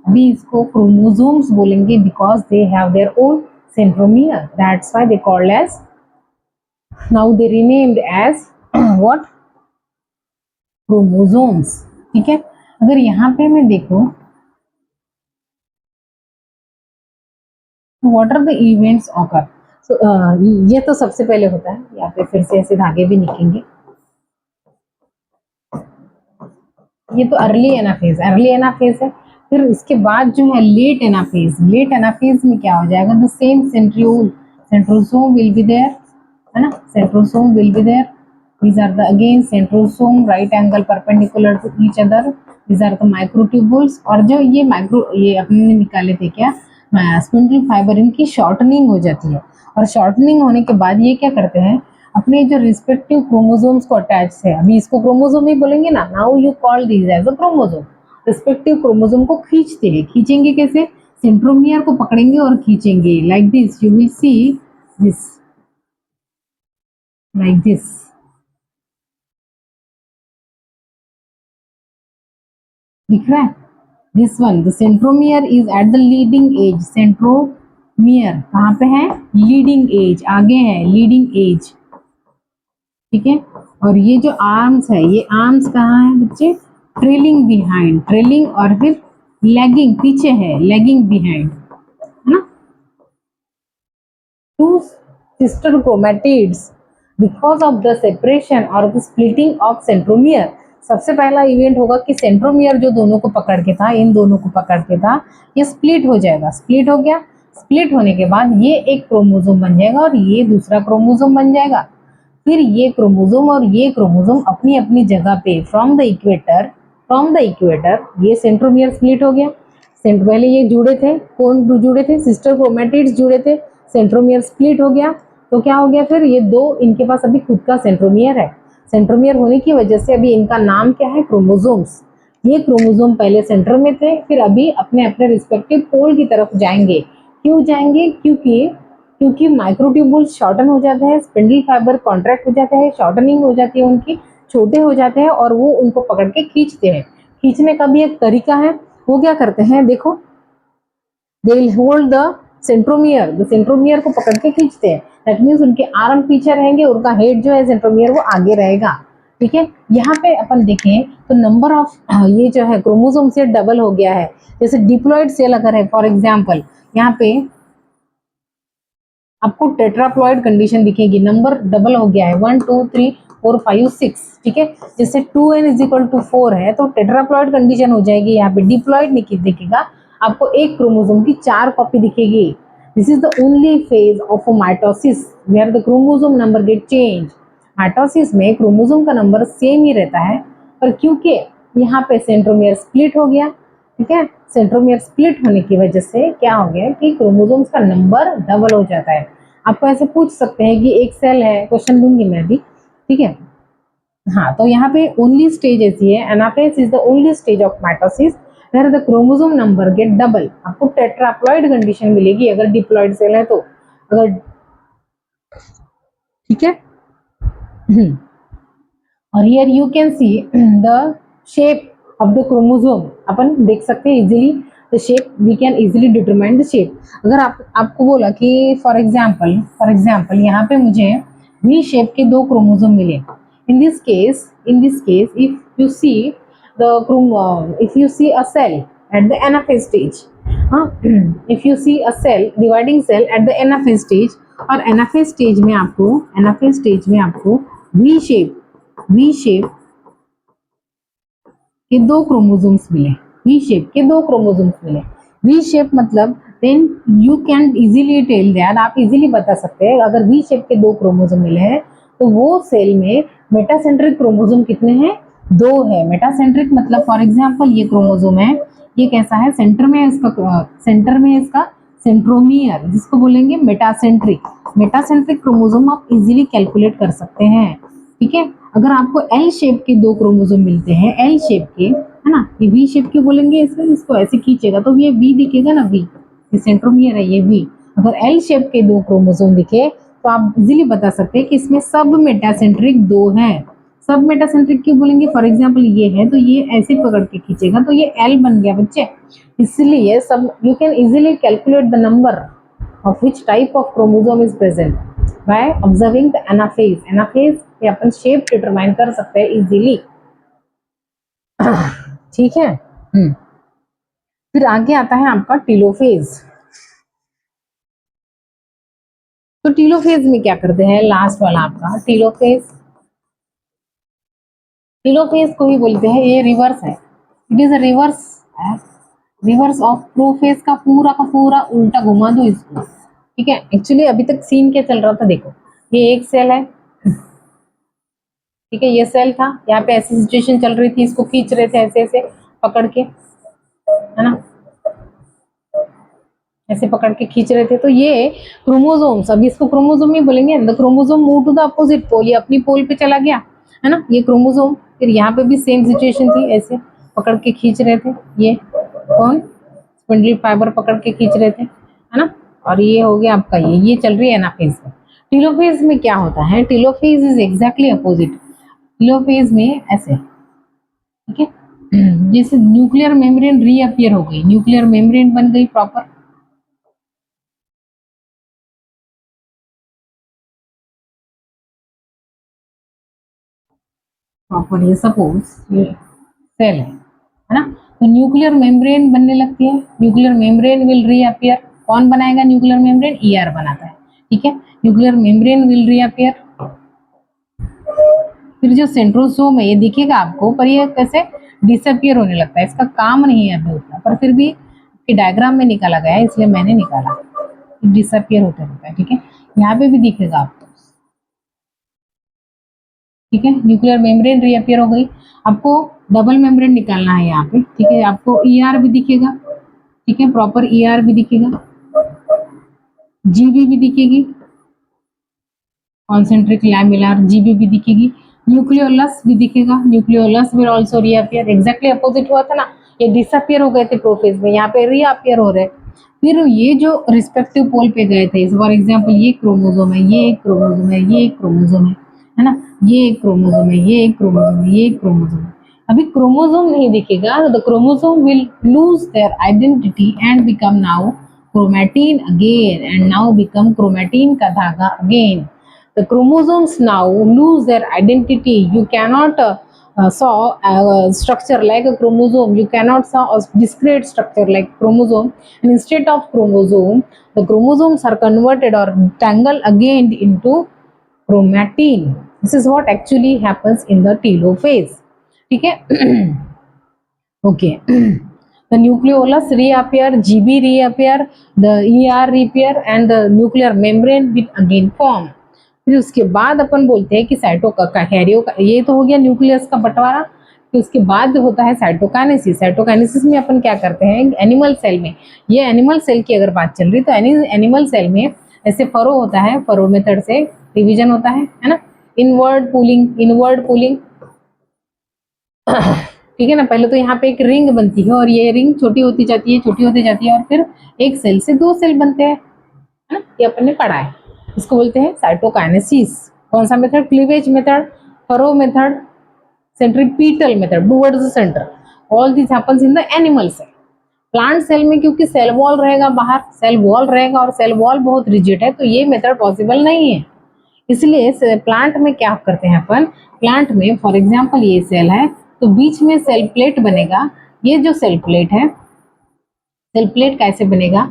Speaker 1: अभी इसको क्रोमोसोम्स बोलेंगे because they have their own centromere, that's why they called as, now they renamed as what, chromosomes. ठीक है, अगर यहाँ पे मैं देखूं, what are the events occur, ये तो सबसे पहले होता है, यहाँ पे फिर से ऐसे धागे भी निकलेंगे। ये तो अर्ली एनाफेज, अर्ली एनाफेज है। फिर इसके बाद जो है लेट एनाफेज, लेट एनाफेज में क्या हो जाएगा, the same centriole, centrosome will be there, है ना, centrosome will be there, these are the again centrosome right angle perpendicular to each other, these are the microtubules। और जो ये माइक्रो, ये अपने निकाले थे क्या, स्पिंडल फाइबर, इनकी शॉर्टनिंग हो जाती है, और शॉर्टनिंग होने के बाद ये क्या करते हैं, अपने जो रिस्पेक्टिव क्रोमोसोम्स को अटैच है, अभी इसको क्रोमोसोम ही बोलेंगे ना, now you call this as a chromosome, respective chromosome को खींचते हैं। खींचेंगे कैसे, सेंट्रोमियर को पकड़ेंगे और खींचेंगे, like this, you will see this, like this, दिख रहा है, this one, the centromere is at the leading edge, centromere कहाँ पे है, लीडिंग एज, आगे है लीडिंग एज, ठीक है। और ये जो आर्म्स है, ये आर्म्स कहाँ है बच्चे, ट्रेलिंग बिहाइंड, ट्रेलिंग, और फिर लैगिंग, पीछे है, लैगिंग बिहाइंड, है ना। Two sister chromatids because of the separation और द स्प्लिटिंग ऑफ सेंट्रोमियर, सबसे पहला इवेंट होगा कि सेंट्रोमियर जो दोनों को पकड़ के था, इन दोनों को पकड़ के था, ये स्प्लिट हो जाएगा, स्प्लिट हो गया, स्प्लिट होने के बाद ये एक क्रोमोसोम बन जाएगा और ये दूसरा क्रोमोसोम बन जाएगा। फिर ये क्रोमोसोम और ये क्रोमोसोम अपनी अपनी जगह पे, from the equator, from the equator, ये सेंट्रोमियर स्प्लिट हो गया, पहले ये जुड़े थे, कौन जुड़े थे, सिस्टर क्रोमैटिड्स जुड़े थे, सेंट्रोमियर स्प्लिट हो गया, तो क्या हो गया फिर, ये दो, इनके पास अभी खुद का सेंट्रोमियर है, सेंट्रोमियर होने की वजह से अभी इनका नाम क्या है, क्रोमोसोम्स। ये क्रोमोसोम पहले सेंटर में थे, फिर अभी अपने अपने रिस्पेक्टिव पोल की तरफ जाएंगे। क्यों जाएंगे, क्योंकि माइक्रोट्यूबुल शॉर्टन हो जाता है, स्पिंडल फाइबर कॉन्ट्रैक्ट हो जाता है, शॉर्टनिंग हो जाती है उनकी, छोटे हो जाते हैं, और वो उनको पकड़ के खींचते हैं। खींचने का भी एक तरीका है, वो क्या करते हैं, देखो, they will hold the centromere, the centromere को पकड़ के खींचते हैं, दैट मीन्स उनके आर्म पीछे रहेंगे, उनका हेड जो है सेंट्रोमियर वो आगे रहेगा, ठीक है। यहाँ पे अपन देखें तो नंबर ऑफ ये जो है क्रोमोसोम से डबल हो गया है, जैसे डिप्लॉइड सेल अगर है, फॉर एग्जाम्पल यहाँ पे आपको टेट्राप्लॉइड कंडीशन दिखेगी, नंबर डबल हो गया है, 1 2 3 4 5 6, ठीक है। जैसे 2n इज इक्वल टू 4 है तो टेट्राप्लॉइड कंडीशन हो जाएगी, यहाँ पे डिप्लॉइड दिखेगा, आपको एक क्रोमोसोम की 4 कॉपी दिखेगी। This is the only phase of mitosis where the chromosome number get change. Mitosis में क्रोमोसोम का नंबर सेम ही रहता है, पर क्योंकि यहाँ पे सेंट्रोमियर स्प्लिट हो गया, ठीक है, सेंट्रोमियर स्प्लिट होने की वजह से क्या हो गया कि क्रोमोसोम्स का नंबर डबल हो जाता है। आपको ऐसे पूछ सकते हैं कि एक सेल है, क्वेश्चन दूंगी मैं भी, ठीक है। हाँ, तो यहाँ पे ओनली स्टेज ऐसी है, anaphase is the only stage of mitosis where the chromosome number get double. आपको टेट्राप्लॉइड कंडीशन मिलेगी अगर डिप्लॉइड सेल है तो, अगर, ठीक है। और here you can see the shape of the chromosome, अपन देख सकते हैं easily the shape, we can easily determine the shape. अगर आपको बोला कि फॉर एग्जांपल यहाँ पे मुझे वी शेप के दो क्रोमोसोम मिले, in this case if you see the if you see a cell at the anaphase stage, हाँ, if you see a cell dividing cell at the anaphase stage, और anaphase stage में आपको V shape के दो chromosomes मिले, V shape के दो chromosomes मिले, वी शेप मतलब then you can easily tell that, आप इजीली बता सकते हैं अगर वी शेप के दो क्रोमोसोम मिले हैं तो वो सेल में मेटासेंट्रिक क्रोमोसोम कितने हैं, दो है। मेटासेंट्रिक मतलब फॉर एग्जांपल ये क्रोमोसोम है, ये कैसा है, सेंटर में इसका सेंट्रोमियर, जिसको बोलेंगे मेटासेंट्रिक क्रोमोसोम आप इजीली कैलकुलेट कर सकते हैं, ठीक है। अगर आपको एल शेप के दो क्रोमोसोम मिलते हैं, एल शेप के, है ना, ये वी शेप के बोलेंगे, इसको ऐसे खींचेगा तो ये वी दिखेगा ना, वी, ये सेंट्रोमियर है, ये वी। अगर एल शेप के दो क्रोमोसोम दिखे तो आप इजीली बता सकते हैं कि इसमें सब मेटासेंट्रिक दो हैं। सब मेटासेंट्रिक क्यों बोलेंगे, फॉर एग्जाम्पल ये है तो ये ऐसे पकड़ के खींचेगा तो ये एल बन गया बच्चे, इसलिए सब you can easily calculate the number of which type of chromosome is present by observing the anaphase। anaphase पे अपन शेप डिटरमाइन कर सकते हैं इजीली। ठीक है। फिर आगे आता है आपका टीलोफेज। तो टीलोफेज में क्या करते हैं, लास्ट वाला आपका टीलोफेज। टीलोफेज को ही बोलते हैं, ये रिवर्स है, it is a reverse, reverse of prophase का पूरा उल्टा घुमा दो इसको, ठीक है। एक्चुअली अभी तक सीन क्या चल रहा था, देखो ये एक सेल है, ठीक है, ये सेल था, यहाँ पे ऐसी सिचुएशन चल रही थी, इसको खींच रहे थे ऐसे ऐसे पकड़ के, है ना, ऐसे पकड़ के खींच रहे थे। तो ये क्रोमोसोम्स, अभी इसको क्रोमोसोम ही बोलेंगे, the chromosome move to the opposite pole, ये अपनी पोल पे चला गया, है ना, ये क्रोमोसोम। फिर यहाँ पे भी सेम सिचुएशन थी, ऐसे पकड़ के खींच रहे थे, ये कौन, स्पिंडल फाइबर पकड़ के खींच रहे थे, है ना। और ये हो गया आपका, ये चल रही है एनाफेज में। टीलोफेज में क्या होता है, telophase is exactly opposite. Telophase में ऐसे, ठीक है, जैसे न्यूक्लियर मेम्ब्रेन रीअपियर हो गई, न्यूक्लियर मेम्ब्रेन बन गई प्रॉपर, प्रॉपर, ये सपोज ये सेल है ना, तो न्यूक्लियर मेम्ब्रेन बनने लगती है, न्यूक्लियर मेम्ब्रेन विल रीअपियर, कौन बनाएगा न्यूक्लियर मेम्ब्रेन, ईआर बनाता है, ठीक है, न्यूक्लियर मेम्ब्रेन विल रीअपियर। फिर जो सेंट्रोसोम है ये दिखेगा आपको, पर ये कैसे डिसअपियर होने लगता है, इसका काम नहीं है अभी उतना, पर फिर भी डायग्राम में निकाला गया है इसलिए मैंने निकाला, डिसअपियर होते रहता है, ठीक है, यहाँ पे भी दिखेगा आपको, ठीक है, न्यूक्लियर मेम्ब्रेन रीअपियर हो गई। आपको डबल मेम्ब्रेन निकालना है यहाँ पे, ठीक है, आपको ईआर भी दिखेगा, ठीक है, प्रॉपर ईआर भी दिखेगा, जीबी भी दिखेगी, कॉन्सेंट्रिक लैमिनार, जीबी भी दिखेगी, न्यूक्लियोलस भी दिखेगा, nucleolus will also reappear, exactly opposite हुआ था ना, ये डिसअपियर हो गए थे प्रोफेज में, यहाँ पे रीअपियर हो रहे। फिर ये जो रिस्पेक्टिव पोल पे गए थे, फॉर एग्जाम्पल ये क्रोमोसोम है, ये एक क्रोमोसोम है, ये एक क्रोमोसोम है ना, ये एक क्रोमोसोम है, ये एक क्रोमोसोम है, ये एक क्रोमोसोम है। अभी क्रोमोसोम नहीं दिखेगा, the chromosome will lose their identity and become now chromatin again, and now become chromatin का धागा again. The chromosomes now lose their identity. You cannot saw a structure like a chromosome. You cannot saw a discrete structure like chromosome. And instead of chromosome, the chromosomes are converted or tangled again into chromatin. This is what actually happens in the telophase. ठीक है? Okay. The nucleolus reappear, GB reappear, the ER reappear, and the nuclear membrane will again form. फिर उसके बाद अपन बोलते हैं कि Cairo, ये तो हो गया न्यूक्लियस का बंटवारा। फिर उसके बाद होता है साइटोकाइनेसिस। साइटोकाइनेसिस में अपन क्या करते हैं, एनिमल सेल में, ये एनिमल सेल की अगर बात चल रही तो एनिमल सेल में ऐसे फरो होता है, फरो मेथड से डिवीजन होता है ना, इनवर्ड पुलिंग, ठीक है ना। पहले तो यहाँ पे एक रिंग बनती है और ये रिंग छोटी होती जाती है और फिर एक सेल से दो सेल बनते हैं, है ना, ये अपन ने पढ़ा है। इसको बोलते हैं साइटोकाइनेसिस। कौन सा method, cleavage method, furrow method, centripetal method, towards the centre, all this happens in the animal cell. Plant cell में क्योंकि सेल वॉल रहेगा बाहर, सेल वॉल रहेगा और सेल वॉल बहुत रिजिड है, तो ये मेथड पॉसिबल नहीं है। इसलिए प्लांट में क्या करते हैं अपन, प्लांट में फॉर एग्जाम्पल ये सेल है तो बीच में सेल प्लेट बनेगा। ये जो सेल प्लेट है, सेल प्लेट कैसे बनेगा,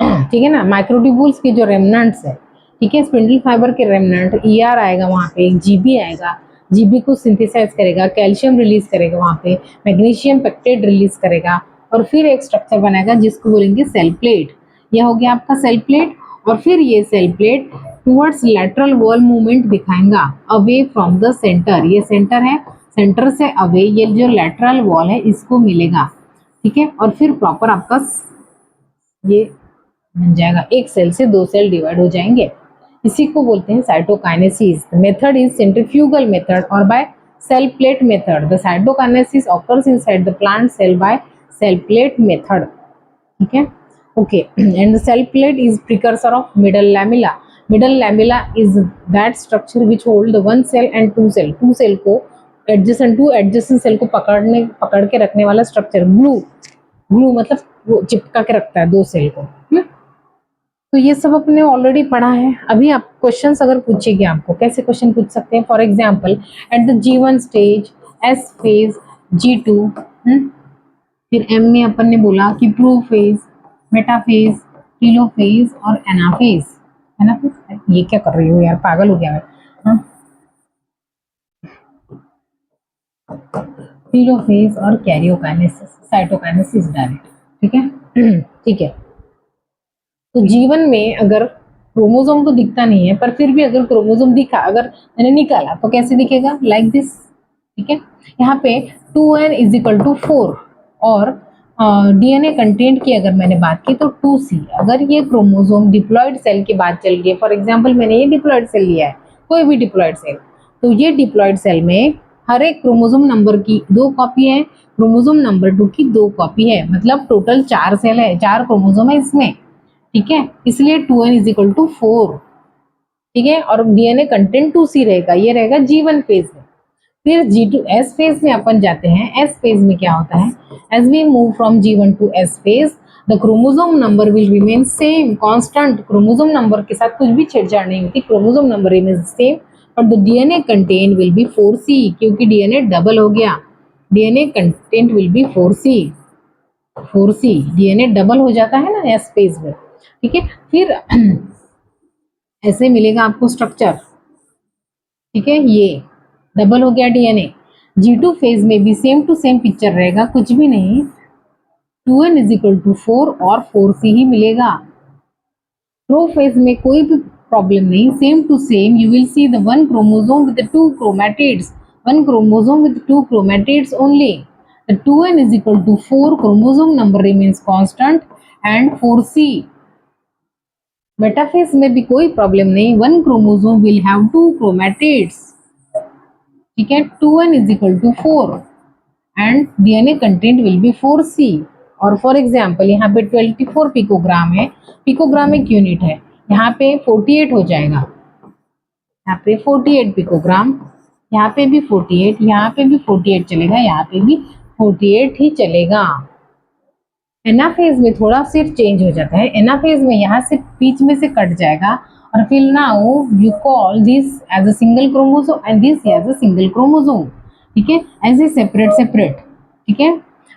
Speaker 1: ठीक है ना, माइक्रोट्यूबुल्स के जो रेमनेंट्स है, ठीक है, स्पिंडल फाइबर के रेमनेंट, ईआर आएगा वहाँ पे, जीबी आएगा, जीबी को सिंथेसाइज करेगा, कैल्शियम रिलीज करेगा वहाँ पे, मैग्नीशियम पेक्टेट रिलीज करेगा और फिर एक स्ट्रक्चर बनाएगा जिसको बोलेंगे सेल प्लेट। यह हो गया आपका सेल प्लेट। और फिर ये cell plate towards lateral wall movement दिखाएगा अवे फ्रॉम द सेंटर, ये सेंटर है, सेंटर से अवे ये जो लैटरल वॉल है इसको मिलेगा, ठीक है, और फिर प्रॉपर आपका ये बन जाएगा, एक सेल से दो सेल डिवाइड हो जाएंगे। इसी को बोलते हैं cytokinesis. Method is centrifugal method or by cell plate method. The cytokinesis occurs inside the plant cell by cell plate method, ठीक है, okay. And the cell plate is precursor of middle lamella. Middle lamella is that structure which hold the one cell and two cell को adjacent cell को पकड़ के रखने वाला structure, glue मतलब वो चिपका के रखता है दो सेल को। तो ये सब अपने ऑलरेडी पढ़ा है। अभी आप क्वेश्चंस अगर पूछेगी आपको, कैसे क्वेश्चन पूछ सकते हैं, for example at the G1 stage, S phase, G2, फिर एम में अपन ने बोला कि प्रोफेज, मेटाफेज, टेलोफेज और एनाफेज। एनाफेज, ये क्या कर रही हो यार, पागल हो गया मैं। हाँ, टेलोफेज और कैरियोकाइनेसिस, साइटोकाइनेसिस डायरेक्ट। ठीक है ठीक है। तो जीवन में अगर क्रोमोसोम तो दिखता नहीं है, पर फिर भी अगर क्रोमोसोम दिखा, अगर मैंने निकाला तो कैसे दिखेगा, लाइक दिस। ठीक है, यहाँ पे 2n इज इक्वल टू 4 और डीएनए कंटेंट की अगर मैंने बात की तो 2c। अगर ये क्रोमोसोम डिप्लॉयड सेल की बात चल रही है, फॉर एग्जांपल मैंने ये डिप्लॉयड सेल लिया है, कोई भी डिप्लॉयड सेल, तो ये डिप्लॉयड सेल में हर एक क्रोमोसोम नंबर की 2 कॉपी है, क्रोमोसोम नंबर 2 की 2 कॉपी है, मतलब टोटल 4 सेल है, 4 क्रोमोसोम है इसमें। ठीक है, इसलिए 2n इज इक्वल टू 4। ठीक है, और डीएनए कंटेंट 2c रहेगा, ये रहेगा G1 फेज में। फिर G2S फेज में अपन जाते हैं। S फेज में क्या होता है, as we move from G1 to S phase the chromosome number will remain same constant. Chromosome number के साथ कुछ भी छेड़छाड़ नहीं होती, chromosome number remain same, but the DNA content will be 4c, क्योंकि डीएनए डबल हो गया, DNA content will be 4c। 4c DNA double हो जाता है ना S फेज में। ठीक है, फिर ऐसे मिलेगा आपको स्ट्रक्चर। ठीक है, ये डबल हो गया डीएनए। G2 फेज में भी सेम टू सेम पिक्चर रहेगा, कुछ भी नहीं, 2n इज इक्वल टू 4 और 4c ही मिलेगा। प्रो फेज में कोई भी प्रॉब्लम नहीं, same to same, you will see the one chromosome with 2 chromatids, one chromosome with 2 chromatids only. The 2n is equal to 4, chromosome number remains constant and 4c। Metaphase में भी कोई problem नहीं, one chromosome will have 2 chromatids. ठीक है, 2n is equal to 4 and DNA content will be 4c। और for example यहाँ पे 24 picogram है, पिकोग्राम एक यूनिट है, यहाँ पे 48 हो जाएगा, यहाँ पे 48 पिकोग्राम, यहाँ पे भी 48, यहाँ पे भी 48 चलेगा, यहाँ पे भी 48 ही चलेगा। एनाफेज में थोड़ा सिर्फ चेंज हो जाता है, एनाफेज में यहाँ से बीच में से कट जाएगा, और फिर now you call this as a single chromosome and this as a single chromosome. ठीक है, ऐसे सेपरेट सेपरेट। ठीक है,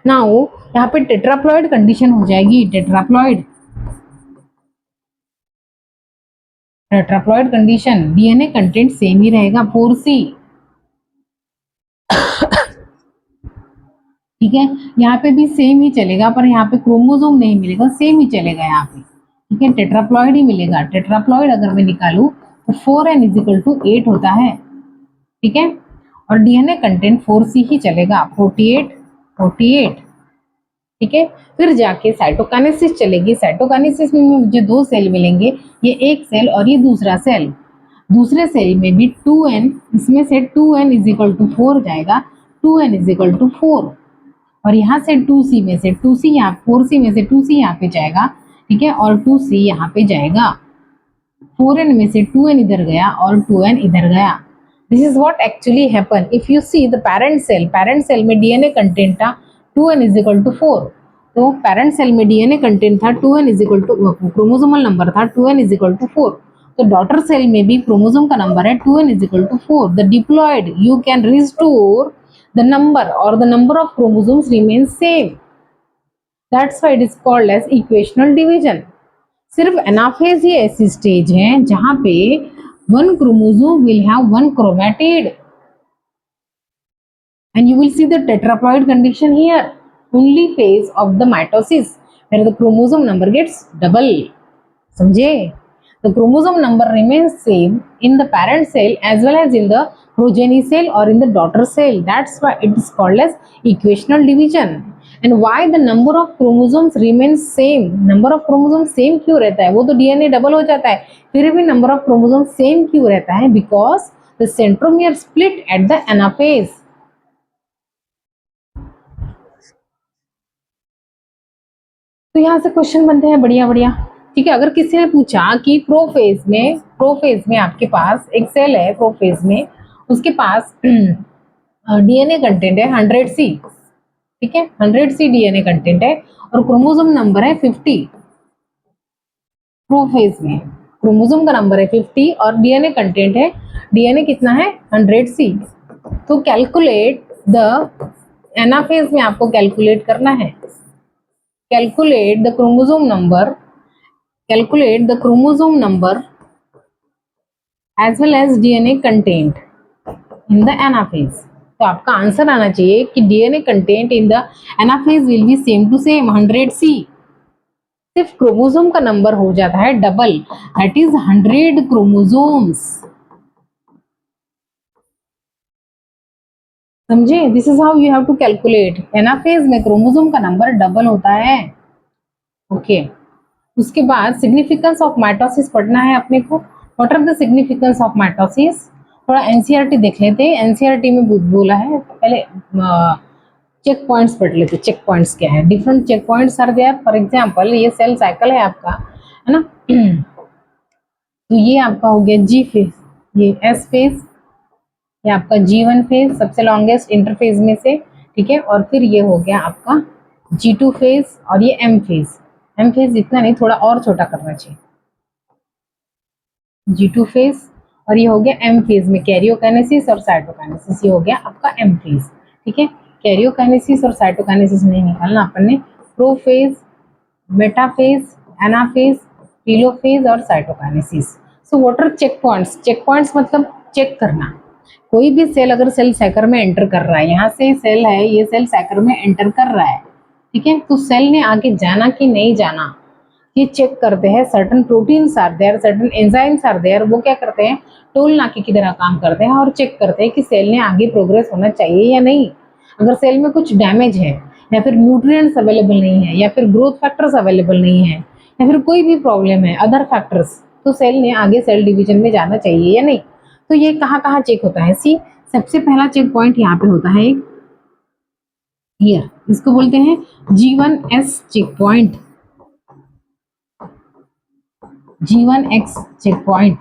Speaker 1: नाउ यहाँ पे टेट्राप्लॉइड कंडीशन हो जाएगी, tetraploid, tetraploid condition, DNA content same ही रहेगा 4c। ठीक है, यहाँ पे भी सेम ही चलेगा, पर यहाँ पे क्रोमोसोम नहीं मिलेगा, सेम ही चलेगा यहाँ पे। ठीक है, टेट्राप्लॉइड ही मिलेगा। टेट्राप्लॉइड अगर मैं निकालूं तो 4n इज इक्वल टू 8 होता है। ठीक है, और डीएनए कंटेंट 4c ही चलेगा, 48 48। ठीक है, फिर जाके साइटोकाइनेसिस चलेगी, साइटोकाइनेसिस में मुझे 2 सेल मिलेंगे, ये एक सेल और ये दूसरा सेल। दूसरे सेल में भी 2n, इसमें से 2n इज इक्वल टू 4 जाएगा, 2n इज इक्वल टू 4, और यहाँ से 2c में से 2c यहाँ, 4c में से 2c यहाँ पे जाएगा। ठीक है, और 2c यहाँ पे जाएगा, 4n में से 2n इधर गया और 2n इधर गया। This is what actually happen if you see the parent cell में डीएनए कंटेंट था 2n इज इक्वल टू 4, तो पेरेंट सेल में डीएनए कंटेंट था 2n is equal to, chromosomal number था 2n इज इक्वल टू 4, तो daughter cell में भी chromosome का नंबर है 2n is equal to 4। The diploid you can restore the number or the number of chromosomes remains same, that's why it is called as equational division। सिर्फ anaphase ही ऐसी stage है जहां पे one chromosome will have one chromatid and you will see the tetraploid condition here, only phase of the mitosis where the chromosome number gets double। समझे, the chromosome number remains same in the parent cell as well as in the progeny cell or in the daughter cell, that's why it is called as equational division। and why the number of chromosomes remains same, number of chromosomes same क्यों रहता है, वो तो DNA double हो जाता है, फिर भी number of chromosomes same क्यों रहता है, because the centromere split at the anaphase। तो यहाँ से क्वेश्चन बनते हैं बढ़िया बढ़िया। ठीक है, अगर किसी ने पूछा कि प्रोफेज में आपके पास एक सेल है, प्रोफेज में उसके पास डीएनए कंटेंट है 100c। ठीक है, 100c डीएनए कंटेंट है और क्रोमोसोम नंबर है 50। प्रोफेज में क्रोमोसोम का नंबर है 50 और डीएनए कंटेंट है, डीएनए कितना है 100c। तो कैलकुलेट द एनाफेज में आपको कैलकुलेट करना है, calculate the chromosome number as well as DNA content in the anaphase. तो आपका आंसर आना चाहिए कि DNA content in the anaphase will be same to same 100C। सिर्फ क्रोमोसोम का नंबर हो जाता है डबल, दैट इज 100 क्रोमोसोम्स। समझे? This is how you have to calculate. Anaphase में क्रोमोसोम का नंबर डबल होता है। ओके उसके बाद सिग्निफिकेंस ऑफ माइटोसिस पढ़ना है अपने को। What are the significance of mitosis? थोड़ा एनसीईआरटी देख लेते हैं। एनसीईआरटी में बोला है, पहले चेक पॉइंट्स पढ़ लेते। चेक पॉइंट्स क्या है? Different check points are there. For example ये सेल साइकिल है आपका, है ना। तो ये आपका हो गया जी फेज, ये एस फेज, ये आपका G1 फेज सबसे लॉन्गेस्ट इंटरफेज में से, ठीक है। और फिर ये हो गया आपका G2 फेज और ये M फेज। M फेज इतना नहीं, थोड़ा और छोटा करना चाहिए। G2 फेज और ये हो गया M फेज में कैरियोकाइनेसिस और साइटोकाइनेसिस। ये हो गया आपका M फेज, ठीक है। कैरियोकाइनेसिस और साइटोकाइनेसिस नहीं निकालना अपन ने। प्रोफेज, मेटाफेज, एनाफेज, टेलोफेज और cytokinesis. So what are check points? Check points मतलब चेक करना। कोई भी सेल अगर सेल साइकिल में एंटर कर रहा है, यहाँ से सेल है, ये सेल साइकिल में एंटर कर रहा है, ठीक है। तो सेल ने आगे जाना कि नहीं जाना, ये चेक करते हैं। Certain proteins are there, certain enzymes are there, वो क्या करते हैं, टोल नाके की तरह काम करते हैं और चेक करते हैं कि सेल ने आगे प्रोग्रेस होना चाहिए या नहीं। अगर सेल में कुछ डैमेज है या फिर न्यूट्रिएंट्स अवेलेबल नहीं है या फिर ग्रोथ फैक्टर्स अवेलेबल नहीं है या फिर कोई भी प्रॉब्लम है अदर फैक्टर्स, तो सेल ने आगे सेल डिवीजन में जाना चाहिए या नहीं। तो ये कहाँ कहाँ चेक होता है? सी, सबसे पहला चेक पॉइंट यहाँ पे होता है हियर, इसको बोलते हैं G1S check point, G1X check point,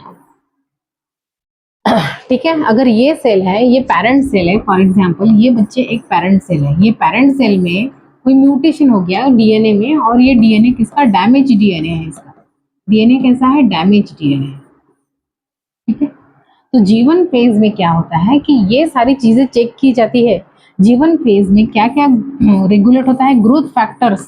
Speaker 1: ठीक है। अगर ये सेल है, ये पेरेंट सेल है, फॉर एग्जांपल ये बच्चे एक पेरेंट सेल है, ये पेरेंट सेल में कोई म्यूटेशन हो गया डीएनए में और ये डीएनए किसका, डैमेज डीएनए है। इसका डीएनए कैसा है, डैमेज डीएनए, ठीक है। तो जीवन फेज में क्या होता है कि ये सारी चीजें चेक की जाती है। जीवन फेज में क्या क्या रेगुलेट होता है? ग्रोथ फैक्टर्स,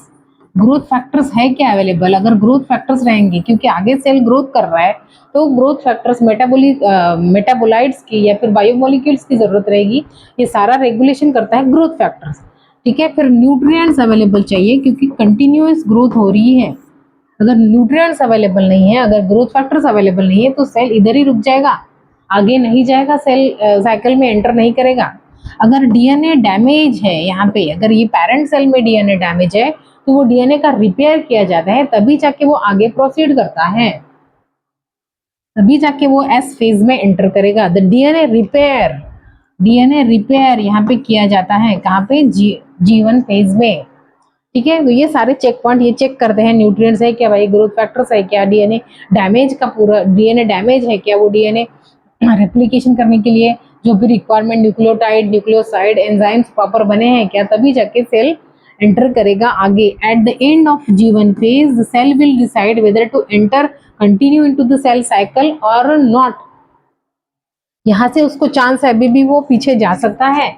Speaker 1: ग्रोथ फैक्टर्स है क्या अवेलेबल? अगर ग्रोथ फैक्टर्स रहेंगे, क्योंकि आगे सेल ग्रोथ कर रहा है, तो ग्रोथ फैक्टर्स मेटाबोलाइट्स की या फिर बायोमोलिक्यूल्स की जरूरत रहेगी। ये सारा रेगुलेशन करता है ग्रोथ फैक्टर्स, ठीक है। फिर न्यूट्रिएंट्स अवेलेबल चाहिए क्योंकि कंटिन्यूअस ग्रोथ हो रही है। अगर न्यूट्रिएंट्स अवेलेबल नहीं है, अगर ग्रोथ फैक्टर्स अवेलेबल नहीं है, तो सेल इधर ही रुक जाएगा, आगे नहीं जाएगा, सेल साइकिल में एंटर नहीं करेगा। अगर डीएनए डैमेज है, यहाँ पे अगर ये पेरेंट सेल में डीएनए डैमेज है, तो वो डीएनए का रिपेयर किया जाता है, तभी जाके वो आगे प्रोसीड करता है, तभी जाके वो एस फेज में एंटर करेगा। The DNA repair, DNA repair यहाँ पे किया जाता है, कहाँ पे, G1 फेज में, ठीक है। तो ये सारे चेक पॉइंट ये चेक करते हैं, न्यूट्रिएंट्स है क्या भाई, ग्रोथ फैक्टर्स है क्या, डीएनए डैमेज का पूरा डीएनए डैमेज है क्या, वो डीएनए रेप्लिकेशन करने के लिए जो भी requirement nucleotide, nucleoside, enzymes proper बने हैं क्या, तभी जाके सेल एंटर करेगा आगे। At the end of G1 phase the cell will decide whether to enter continue into the cell cycle और नॉट। यहाँ से उसको चांस है, अभी भी वो पीछे जा सकता है,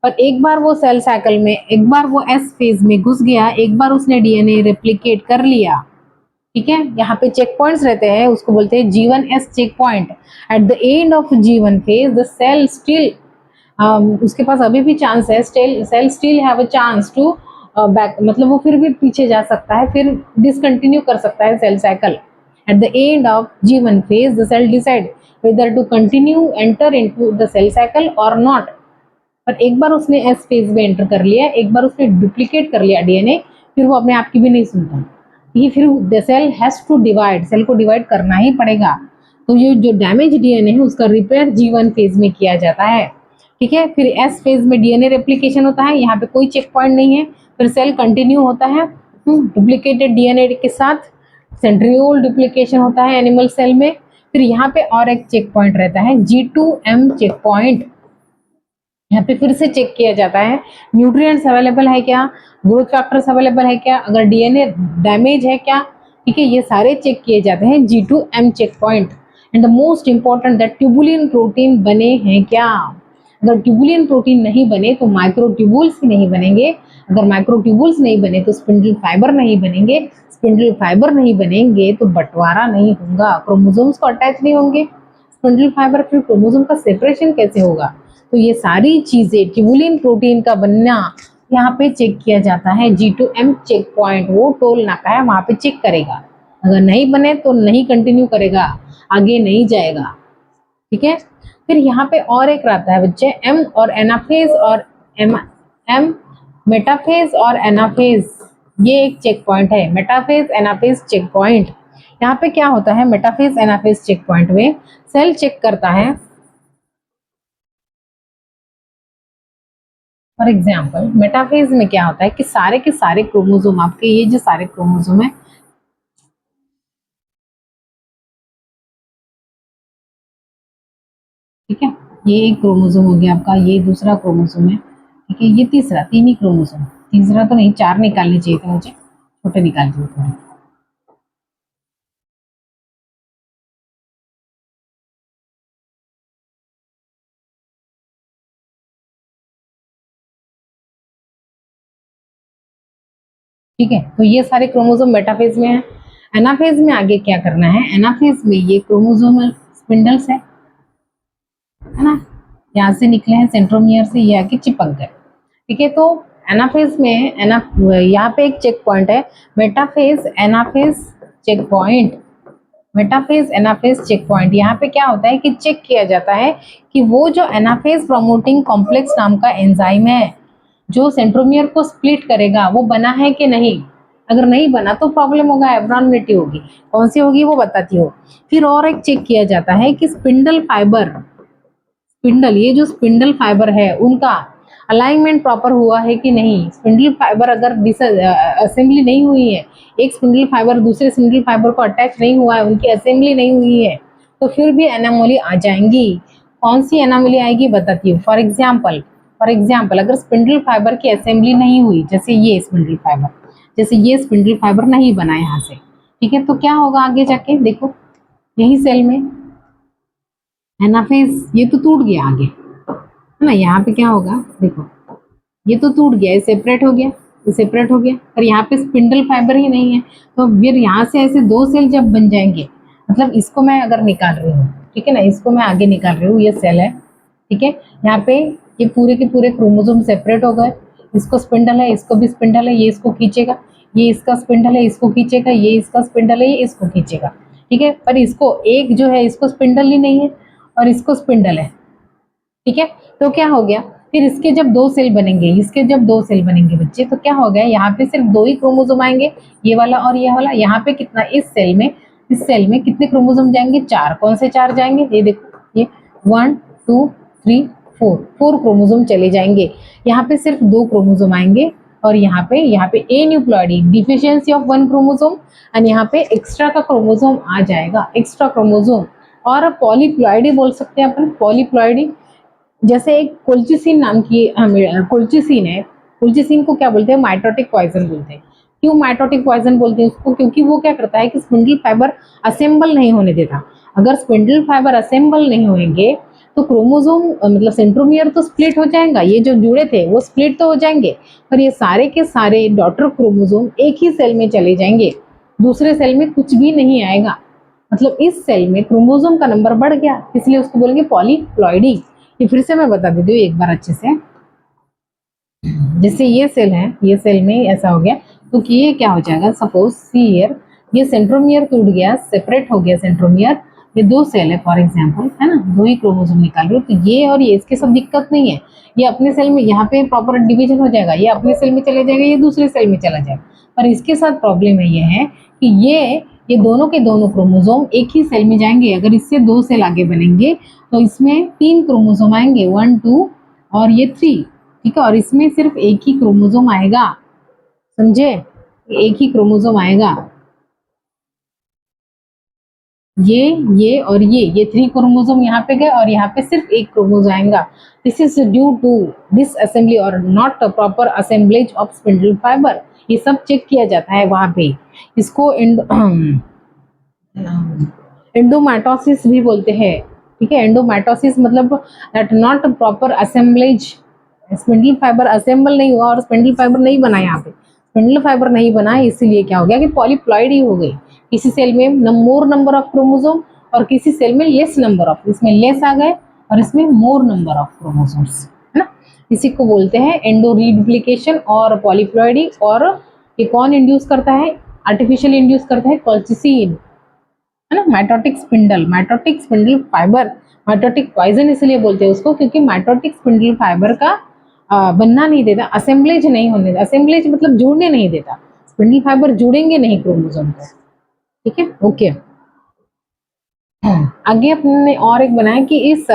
Speaker 1: पर एक बार वो सेल साइकिल में, एक बार वो एस फेज में घुस गया, एक बार उसने डीएनए रेप्लिकेट कर लिया, ठीक है। यहाँ पे चेक पॉइंट्स रहते हैं, उसको बोलते हैं G1S check point. At the end of G1 phase the cell still, उसके पास अभी भी चांस है, cell still have a chance to back, मतलब वो फिर भी पीछे जा सकता है, फिर डिसकंटिन्यू कर सकता है cell cycle. At the end of G1 phase the cell decide whether to continue enter into the cell cycle और नॉट। पर एक बार उसने एस फेज में एंटर कर लिया, एक बार उसने डुप्लीकेट कर लिया डीएनए, फिर वो अपने आप की भी नहीं सुनता, ये फिर the cell has to divide, cell को डिवाइड करना ही पड़ेगा। तो ये जो डैमेज डीएनए है उसका रिपेयर G1 फेज में किया जाता है, ठीक है। फिर एस फेज में डीएनए रेप्लिकेशन होता है, यहाँ पे कोई चेक पॉइंट नहीं है, फिर सेल कंटिन्यू होता है डुप्लीकेटेड डीएनए के साथ, सेंट्रियोल डुप्लीकेशन होता है एनिमल सेल में। फिर यहाँ पे और एक चेक पॉइंट रहता है G2M चेक पॉइंट, यहाँ पे फिर से चेक किया जाता है न्यूट्रिएंट्स अवेलेबल है क्या, ग्रोथ फैक्टर्स अवेलेबल है क्या, अगर डीएनए डैमेज है क्या, ठीक है। ये सारे चेक किए जाते हैं G2M check point. And the most important that tubulin protein बने हैं क्या, अगर ट्यूबुलिन प्रोटीन नहीं बने तो माइक्रोट्यूबुल्स ही नहीं बनेंगे, अगर माइक्रोट्यूबुल्स नहीं बने तो स्पिंडल फाइबर नहीं बनेंगे, स्पिंडल फाइबर नहीं बनेंगे तो बंटवारा नहीं होगा, क्रोमोसोम्स को अटैच नहीं होंगे स्पिंडल फाइबर, फिर क्रोमोसोम का सेपरेशन कैसे होगा। तो ये सारी चीजें ट्यूबुलिन प्रोटीन का बनना यहाँ पे चेक किया जाता है। G2M चेक पॉइंट, वो टोल नाका है, वहां पे चेक करेगा, अगर नहीं बने तो नहीं कंटिन्यू करेगा, आगे नहीं जाएगा। ठीक है, फिर यहाँ पे और एक रहता है बच्चे, एम और एनाफेज और एम मेटाफेज और एनाफेज, ये एक चेक पॉइंट है, मेटाफेज एनाफेज चेक पॉइंट। यहाँ पे क्या होता है, मेटाफेज एनाफेज चेक पॉइंट में सेल चेक करता है, फॉर एग्जाम्पल मेटाफेज में क्या होता है कि सारे के सारे क्रोमोसोम, आपके ये जो सारे क्रोमोसोम है, ठीक है, ये एक क्रोमोसोम हो गया आपका, ये दूसरा क्रोमोसोम है, ठीक है, ये तीसरा, तीन ही क्रोमोसोम, तीसरा तो नहीं, चार निकालने चाहिए थे मुझे, छोटे निकाल दिए थोड़े। ठीक है, तो ये सारे क्रोमोसोम मेटाफेज में है। एनाफेज में आगे क्या करना है, एनाफेज में ये क्रोमोसोमल स्पिंडल्स है ना, यहाँ से निकले हैं सेंट्रोमियर से, ये आके चिपक गए। ठीक है, तो एनाफेज में यहाँ पे एक चेक पॉइंट है, metaphase anaphase check point, metaphase anaphase check point. यहाँ पे क्या होता है कि चेक किया जाता है कि वो जो एनाफेज प्रमोटिंग कॉम्प्लेक्स नाम का एंजाइम है जो सेंट्रोमियर को स्प्लिट करेगा, वो बना है कि नहीं, अगर नहीं बना तो प्रॉब्लम होगा, एब्नॉर्मेलिटी होगी, कौन सी होगी वो बताती हो। फिर और एक चेक किया जाता है कि स्पिंडल फाइबर, स्पिंडल, ये जो स्पिंडल फाइबर है उनका अलाइनमेंट प्रॉपर हुआ है कि नहीं, स्पिंडल फाइबर अगर असेंबली नहीं हुई है, एक स्पिंडल फाइबर दूसरे स्पिंडल फाइबर को अटैच नहीं हुआ है, उनकी असेंबली नहीं हुई है, तो फिर भी एनामोली आ जाएंगी। कौन सी एनामोली आएगी बताती हूँ, फॉर एग्जाम्पल अगर स्पिंडल फाइबर की असेंबली नहीं हुई, जैसे ये स्पिंडल फाइबर, जैसे ये स्पिंडल फाइबर नहीं बना यहाँ से, ठीक है, तो क्या होगा आगे जाके देखो, यही सेल में एनाफेज, ये तो टूट गया आगे, है ना, यहाँ पे क्या होगा देखो, ये तो टूट गया, ये सेपरेट हो गया, ये सेपरेट हो गया, पर यहाँ पे स्पिंडल फाइबर ही नहीं है, तो फिर यहाँ से ऐसे दो सेल जब बन जाएंगे, मतलब इसको मैं अगर निकाल रही हूँ, ठीक है ना, इसको मैं आगे निकाल रही हूँ, ये सेल है, ठीक है, यहाँ पे ये पूरे के पूरे क्रोमोसोम सेपरेट हो गए, इसको स्पिंडल है, इसको भी स्पिंडल है, ये इसको खींचेगा, ये इसका स्पिंडल है, इसको खींचेगा, ये इसका स्पिंडल है, ये इसको खींचेगा, ठीक है, पर इसको एक जो है इसको स्पिंडल ही नहीं है और इसको स्पिंडल है, ठीक है, तो क्या हो गया, फिर इसके जब दो सेल बनेंगे, इसके जब दो सेल बनेंगे बच्चे, तो क्या हो गया, यहाँ पे सिर्फ दो ही क्रोमोसोम आएंगे, ये वाला और ये वाला, यहाँ पे कितना, इस सेल में कितने क्रोमोसोम जाएंगे, चार, कौन से चार जाएंगे, ये देखो, ये 1 2 3 4 क्रोमोसोम चले जाएंगे, यहाँ पे सिर्फ दो क्रोमोसोम आएंगे, और यहाँ पे aneuploidy deficiency of one chromosome, and यहाँ पे एक्स्ट्रा का क्रोमोसोम आ जाएगा, एक्स्ट्रा क्रोमोसोम, और पॉलीप्लॉइडी बोल सकते हैं अपन, पॉलीप्लॉइडी, जैसे एक कोल्चिसिन नाम की कोल्चिसिन है, कोल्चिसिन को क्या बोलते हैं, माइटोटिक पॉइजन बोलते हैं। क्यों माइटोटिक पॉइजन बोलते हैं उसको, क्योंकि वो क्या करता है कि स्पिंडल फाइबर असेंबल नहीं होने देता, अगर स्पिंडल फाइबर असेंबल नहीं होंगे तो क्रोमोसोम मतलब सेंट्रोमियर तो स्प्लिट हो जाएगा, ये जो जुड़े थे वो स्प्लिट तो हो जाएंगे, पर ये सारे के सारे डॉटर क्रोमोसोम एक ही सेल में चले जाएंगे, दूसरे सेल में कुछ भी नहीं आएगा, मतलब इस सेल में क्रोमोसोम का नंबर बढ़ गया, इसलिए उसको बोलेंगे पॉलीप्लॉइडी। ये फिर से मैं बता देती हूँ एक बार अच्छे से, जैसे ये सेल है, ये सेल में ऐसा हो गया, तो कि ये क्या हो जाएगा, सपोज सी हियर, ये सेंट्रोमियर टूट गया, सेपरेट हो गया सेंट्रोमियर, ये दो सेल है फॉर एग्जांपल, है ना, दो ही क्रोमोसोम निकाल रहे हो, तो ये और ये इसके सब दिक्कत नहीं है, ये अपने सेल में यहाँ पे प्रॉपर डिवीजन हो जाएगा, ये अपने सेल में चले जाएगा, ये दूसरे सेल में चला जाएगा, पर इसके साथ प्रॉब्लम ये है कि ये दोनों के दोनों क्रोमोसोम एक ही सेल में जाएंगे, अगर इससे दो सेल आगे बनेंगे तो इसमें तीन क्रोमोसोम आएंगे, 1 2 और ये 3, ठीक है, और इसमें सिर्फ एक ही क्रोमोसोम आएगा, समझे, एक ही क्रोमोसोम आएगा, ये और ये 3 क्रोमोसोम यहाँ पे गए और यहाँ पे सिर्फ एक क्रोमोसोम आएगा, this is due to this assembly or not proper assemblage of spindle fibre, ये सब चेक किया जाता है वहां पे, इसको एंडोमाइटोसिस भी बोलते हैं, ठीक है। एंडोमाइटोसिस मतलब that not proper assemblage, spindle fibre assemble नहीं हुआ और स्पिंडल फाइबर नहीं बना, यहाँ पे स्पिंडल फाइबर नहीं बना, इसीलिए क्या हो गया कि पॉलीप्लॉइड ही हो गई। किसी सेल में मोर नंबर ऑफ क्रोमोसोम और किसी सेल में लेस नंबर ऑफ, इसमें लेस आ गए और इसमें मोर नंबर ऑफ क्रोमोसोम्स, है ना। इसी को बोलते हैं एंडो रीडुप्लीकेशन और पॉलीप्लॉइडी। और ये कौन इंड्यूस करता है, आर्टिफिशियल इंड्यूस करता है कॉल्चिसिन, है ना। Mitotic spindle fibre, mitotic poison इसलिए बोलते हैं उसको क्योंकि माइटोटिक स्पिंडल फाइबर का बनना नहीं देता, असेंबलेज नहीं होने देता। असेंबलेज मतलब जुड़ने नहीं देता, स्पिंडल फाइबर जुड़ेंगे नहीं क्रोमोसोम पे, ठीक है। ओके, आगे अपने और एक बनाया कि इस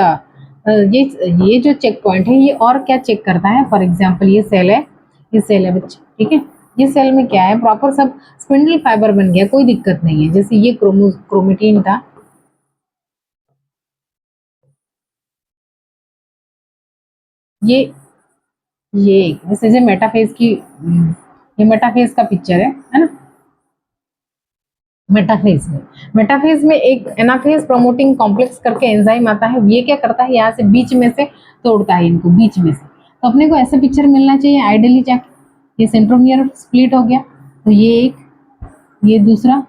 Speaker 1: ये जो चेक पॉइंट है ये और क्या चेक करता है। फॉर एग्जांपल ये सेल है, ये सेल है बच्चे, ठीक है। ये सेल में क्या है, प्रॉपर सब स्पिंडल फाइबर बन गया, कोई दिक्कत नहीं है। जैसे ये क्रोमेटिन था, ये जैसे मेटाफेज की, ये मेटाफेज का पिक्चर है ना। मेटाफेज में एक एनाफेज प्रमोटिंग कॉम्प्लेक्स करके एंजाइम आता है। ये क्या करता है, यहाँ से बीच में से तोड़ता है इनको, बीच में से। तो अपने को ऐसे पिक्चर मिलना चाहिए आइडियली जाके। ये सेंट्रोमियर स्प्लिट हो गया, तो ये एक, ये दूसरा,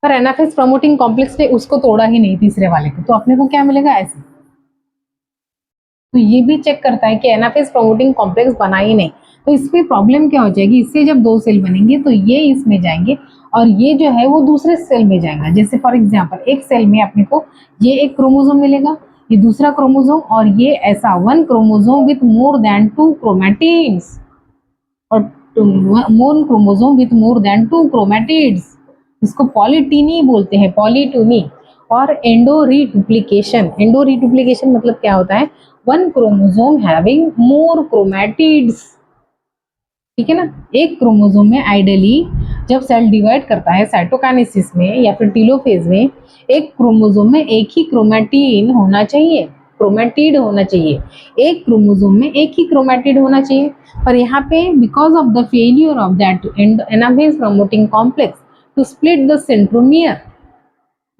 Speaker 1: पर एनाफेज प्रमोटिंग कॉम्प्लेक्स ने उसको तोड़ा ही नहीं, तीसरे वाले को, तो अपने को क्या मिलेगा ऐसे। तो ये भी चेक करता है कि एनाफेज प्रमोटिंग कॉम्प्लेक्स बना ही नहीं। तो इसमें प्रॉब्लम क्या हो जाएगी, इससे जब दो सेल बनेंगे तो ये इसमें जाएंगे और ये जो है वो दूसरे सेल में जाएगा। जैसे फॉर एग्जांपल एक सेल में अपने को ये एक क्रोमोसोम मिलेगा, ये दूसरा क्रोमोसोम, और ये ऐसा one chromosome with more than two chromatids, और मोन chromosome with more than two chromatids, इसको पॉलीटीनी बोलते हैं, पॉलीटूनी। और एंडो रीडुप्लीकेशन मतलब क्या होता है, one chromosome having more chromatids, ठीक है ना। एक क्रोमोसोम में आइडियली जब सेल डिवाइड करता है साइटोकाइनेसिस में या फिर टीलोफेज में, एक क्रोमोसोम में एक ही क्रोमैटिन होना चाहिए, क्रोमैटिड होना चाहिए, एक क्रोमोसोम में एक ही क्रोमैटिड होना चाहिए। पर यहाँ पे because of the failure of that anaphase promoting complex to split the centromere,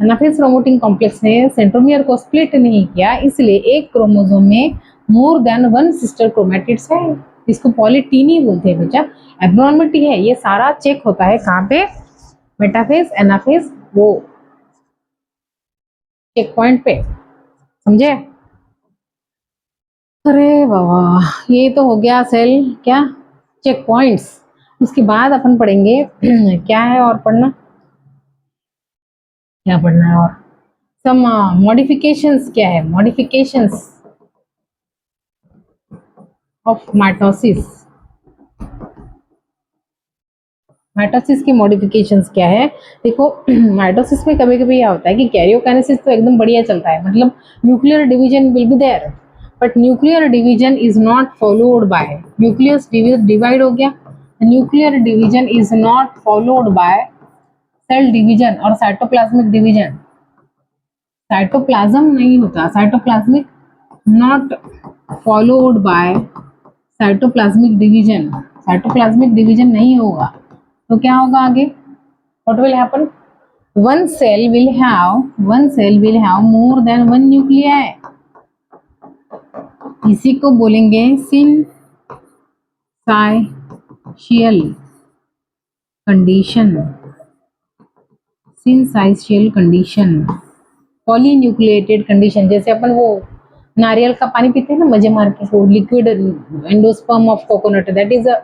Speaker 1: anaphase promoting complex ने सेंट्रोमियर को स्प्लिट नहीं किया, इसलिए एक क्रोमोसोम में more than one sister chromatids है। इसको पॉलीटीनी बोलते हैं बच्चा, एब्नॉर्मलिटी है। ये सारा चेक होता है कहाँ पे, मेटाफेज, एनाफेज, वो चेक पॉइंट पे, समझे। अरे बाबा, ये तो हो गया सेल क्या, चेक पॉइंट्स। उसके बाद अपन पढ़ेंगे क्या है और पढ़ना, क्या पढ़ना है और सम मॉडिफिकेशंस, क्या है मॉडिफिकेशंस ऑफ माइटोसिस। माइटोसिस की मॉडिफिकेशंस क्या है, देखो माइटोसिस में कभी कभी क्या होता है कि कैरियोकाइनेसिस तो एकदम बढ़िया चलता है, मतलब nuclear division will be there, but nuclear division is not followed by, nucleus divide हो गया, nuclear division is not followed by cell division और साइटोप्लाज्मिक डिवीजन। साइटोप्लाज्म नहीं होता, cytoplasmic not followed by cytoplasmic division, cytoplasmic division नहीं होगा। तो क्या होगा आगे, what will happen, one cell will have more than one nuclei, इसी को बोलेंगे syncytial condition, syncytial condition, पॉलीन्यूक्लिएटेड condition. जैसे अपन वो नारियल का पानी पीते हैं ना मजे मार के, वो liquid endosperm of coconut, that is a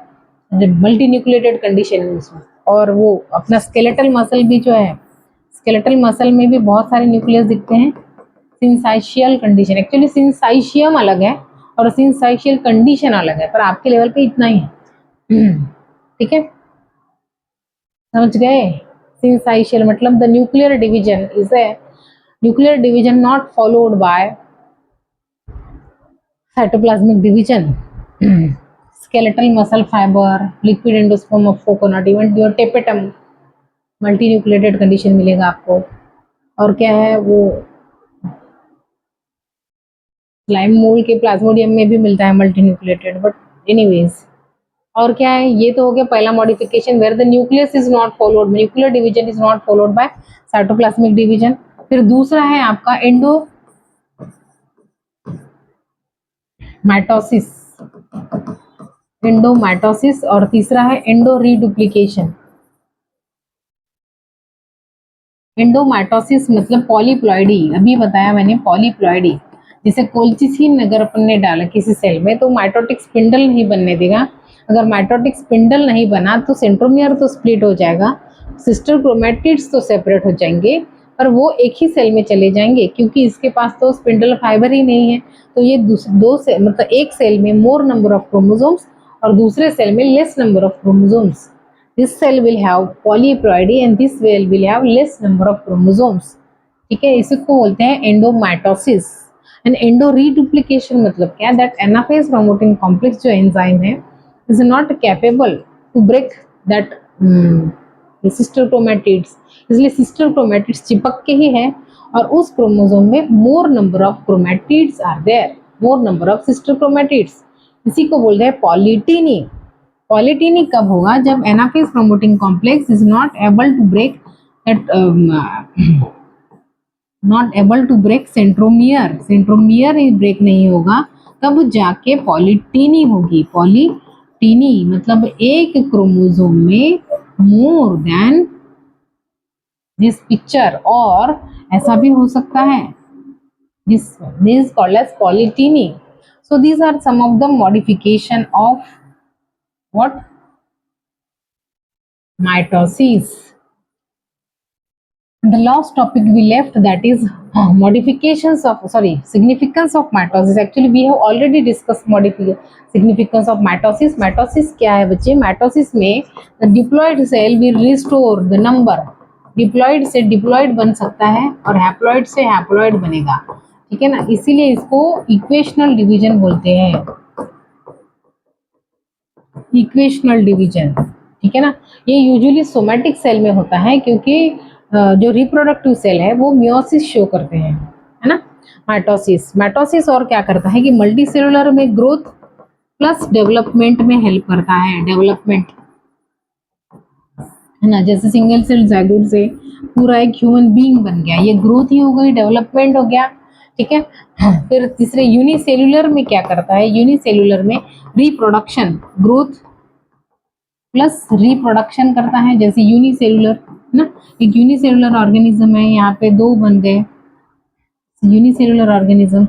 Speaker 1: multi nucleated condition उसमें। और वो अपना स्केलेटल मसल भी जो है, स्केलेटल मसल में भी बहुत सारे न्यूक्लियस दिखते हैं। सिंसाइशियल कंडीशन, एक्चुअली सिंसाइशियम अलग है और सिंसाइशियल कंडीशन अलग है, पर आपके लेवल पे इतना ही है, ठीक है, समझ गए। सिंसाइशियल मतलब the nuclear division is a nuclear division not followed bye cytoplasmic division, skeletal muscle fiber, liquid endosperm of coconut, even your tapetum, multinucleated condition मिलेगा आपको। और क्या है वो स्लाइम मोल्ड के प्लाज्मोडियम में भी मिलता है मल्टी न्यूक्लिएटेड, बट एनीवेज। और क्या है, ये तो हो गया पहला modification, where the nucleus is not followed, nuclear division is not followed by cytoplasmic division. फिर दूसरा है आपका एंडोमाइटोसिस, एंडोमाइटोसिस, और तीसरा है एंडो रीडुप्लीकेशन। एंडोमाइटोसिस मतलब पॉलीप्लॉइडी, अभी बताया मैंने पॉलीप्लॉइडी। जैसे कोल्चिसिन अगर अपन ने डाला किसी सेल में तो माइटोटिक स्पिंडल नहीं बनने देगा। अगर माइटोटिक स्पिंडल नहीं बना तो सेंट्रोमियर तो स्प्लिट हो जाएगा, सिस्टर क्रोमैटिड्स तो सेपरेट हो जाएंगे, पर वो एक ही सेल में चले जाएंगे क्योंकि इसके पास तो स्पिंडल फाइबर ही नहीं है। तो ये दो से मतलब एक सेल में मोर नंबर ऑफ क्रोमोसोम्स और दूसरे सेल में less number of chromosomes. This cell will have polyploidy and this cell will have less number of chromosomes। ठीक है, इसको बोलते हैं एंडोमाइटोसिस। एंड एंडो रीडुप्लीकेशन मतलब क्या, दैट एनाफेज प्रोमोटिंग कॉम्प्लेक्स जो एंजाइम है is not capable to break that sister chromatids, इसलिए सिस्टर क्रोमैटिड्स चिपक के ही है और उस क्रोमोसोम में more number of chromatids are there, more number of sister chromatids. इसी को बोलते हैं पॉलीटीनी। पॉलीटीनी कब होगा, जब anaphase promoting complex is not able to break not able to break centromere, centromere ही ब्रेक नहीं होगा तब जाके पॉलीटीनी होगी। पॉलीटीनी मतलब एक क्रोमोसोम में मोर देन दिस पिक्चर, और ऐसा भी हो सकता है, this is called as polygyny। So these are some of the modification of what, mitosis। The last topic we left, that is modifications of, sorry, significance of mitosis। Actually we have already discussed significance of mitosis। mitosis क्या है बच्चे, mitosis में the diploid cell will restore the number, diploid से diploid बन सकता है और haploid से haploid बनेगा, ठीक है ना, इसीलिए इसको इक्वेशनल डिवीजन बोलते हैं, इक्वेशनल डिवीजन, ठीक है ना। ये यूजुअली सोमैटिक सेल में होता है क्योंकि जो रिप्रोडक्टिव सेल है वो मियोसिस शो करते हैं, है ना। माइटोसिस और क्या करता है कि मल्टी सेलुलर में ग्रोथ प्लस डेवलपमेंट में हेल्प करता है, डेवलपमेंट, है ना। जैसे सिंगल सेल जाइगोट से पूरा एक ह्यूमन बीइंग बन गया, ये ग्रोथ ही हो गई, डेवलपमेंट हो गया, ठीक है। फिर तीसरे यूनिसेल्युलर में क्या करता है, यूनिसेल्युलर में रिप्रोडक्शन, ग्रोथ प्लस रिप्रोडक्शन करता है। जैसे यूनिसेल्युलर, है ना, एक यूनिसेल्युलर ऑर्गेनिज्म है, यहाँ पे दो बन गए यूनिसेल्युलर ऑर्गेनिज्म,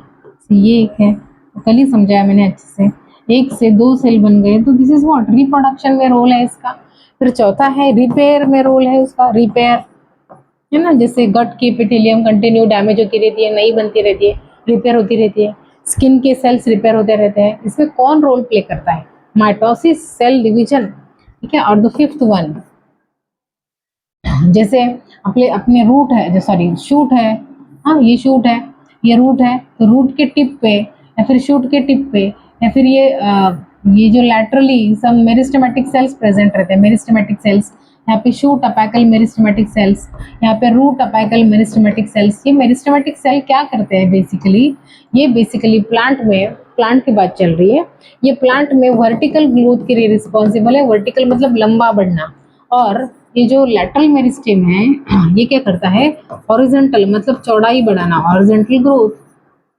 Speaker 1: ये एक है, तो कल ही समझाया मैंने अच्छे से, एक से दो सेल बन गए, तो दिस इज व्हाट, रिप्रोडक्शन में रोल है इसका। फिर चौथा है रिपेयर में रोल है उसका, रिपेयर, है ना, जैसे गट की एपिथेलियम कंटिन्यू डैमेज होती रहती है, नई बनती रहती है, रिपेयर होती रहती है, स्किन के सेल्स रिपेयर होते रहते हैं, इसमें कौन रोल प्ले करता है, माइटोसिस, सेल डिवीजन, ठीक है। और द फिफ्थ वन, जैसे अपने अपने रूट है, जो सॉरी शूट है, हाँ ये शूट है, ये रूट है, तो रूट के टिप पे या फिर शूट के टिप पे या फिर ये जो लैटरली सम मेरिस्टेमेटिक सेल्स प्रेजेंट रहते हैं, मेरिस्टेमेटिक सेल्स, यहाँ पे शूट अपेकल मेरिस्टेमेटिक सेल्स, यहाँ पे रूट अपेकल मेरिस्टेमेटिक सेल्स। ये मेरिस्टेमेटिक सेल क्या करते हैं बेसिकली, ये बेसिकली प्लांट में, प्लांट की बात चल रही है, ये प्लांट में वर्टिकल ग्रोथ के लिए रिस्पॉन्सिबल है, वर्टिकल मतलब लंबा बढ़ना, और ये जो लैटरल मेरिस्टेम है ये क्या करता है, हॉरिजॉन्टल मतलब चौड़ाई बढ़ाना, हॉरिजॉन्टल ग्रोथ।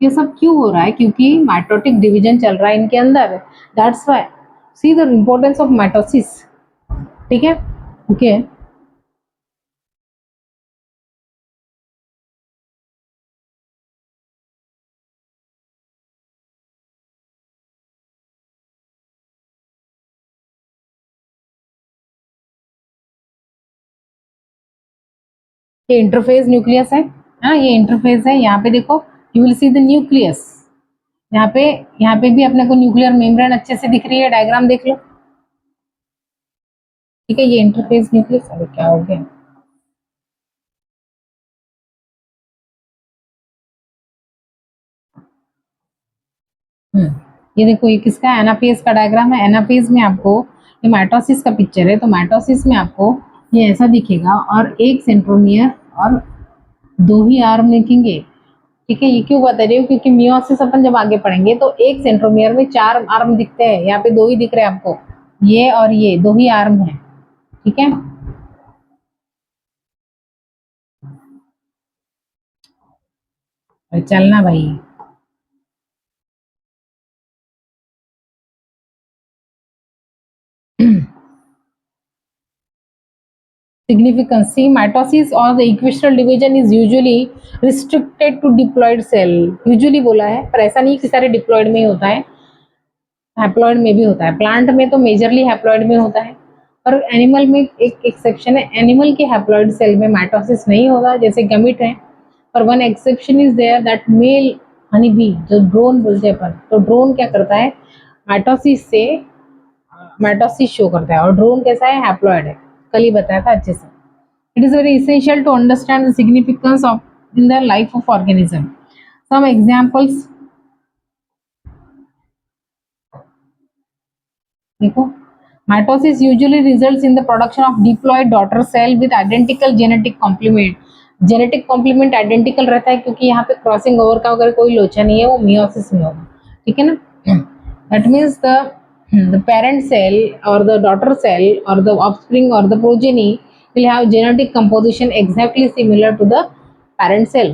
Speaker 1: ये सब क्यों हो रहा है, क्योंकि माइटोटिक डिवीजन चल रहा है इनके अंदर, that's why. See the importance of mitosis, ठीक है, ओके। ये इंटरफेस न्यूक्लियस है, हाँ ये इंटरफेस है, यहाँ पे देखो, you will see the nucleus, यहाँ पे, यहाँ पे भी अपने को न्यूक्लियर मेम्ब्रेन अच्छे से दिख रही है, डायग्राम देख लो, ठीक है। ये इंटरफेस न्यूक्लियस, अरे क्या हो गया, ये देखो, ये किसका एनाफेज का डायग्राम है, एनाफेज में आपको ये माइटोसिस का पिक्चर है, तो माइटोसिस में आपको ये ऐसा दिखेगा और एक सेंट्रोमियर और दो ही आर्म दिखेंगे, ठीक है, ये क्यों बता रही हूँ, क्योंकि मियोसिस अपन जब आगे पढ़ेंगे तो एक सेंट्रोमियर में 4 आर्म दिखते हैं, यहाँ पे 2 ही दिख रहे हैं आपको, ये और ये 2 ही आर्म है। ठीक है, और चलना भाई। Significance. See, mitosis or the equatorial division is usually restricted to diploid cell. Usually बोला है, पर ऐसा नहीं कि सारे डिप्लॉइड में ही होता है, हैप्लॉइड में भी होता है। प्लांट में तो मेजरली हैप्लॉइड में होता है, पर एनिमल में एक एक्सेप्शन है, एनिमल के हैप्लॉइड सेल में माइटोसिस नहीं होगा, जैसे गमिट है। पर one exception is there, that male honey bee, जो ड्रोन बोलते हैं अपन, तो ड्रोन क्या करता है, माइटोसिस से माइटोसिस शो करता है, और ड्रोन कैसा है, हैप्लॉइड है, कल ही बताया था अच्छे से। It is very essential to understand the significance of in the life of organism. Some examples, देखो, mitosis usually results in the production of diploid daughter cell with identical genetic complement. Genetic complement identical रहता है, क्योंकि यहाँ पे crossing over का अगर कोई लोचा नहीं है, वो मियोसिस में होगा। ठीक है ना, that means the parent cell और द डॉटर सेल और द ऑफस्प्रिंग और the progeny will have genetic composition exactly similar to the parent cell.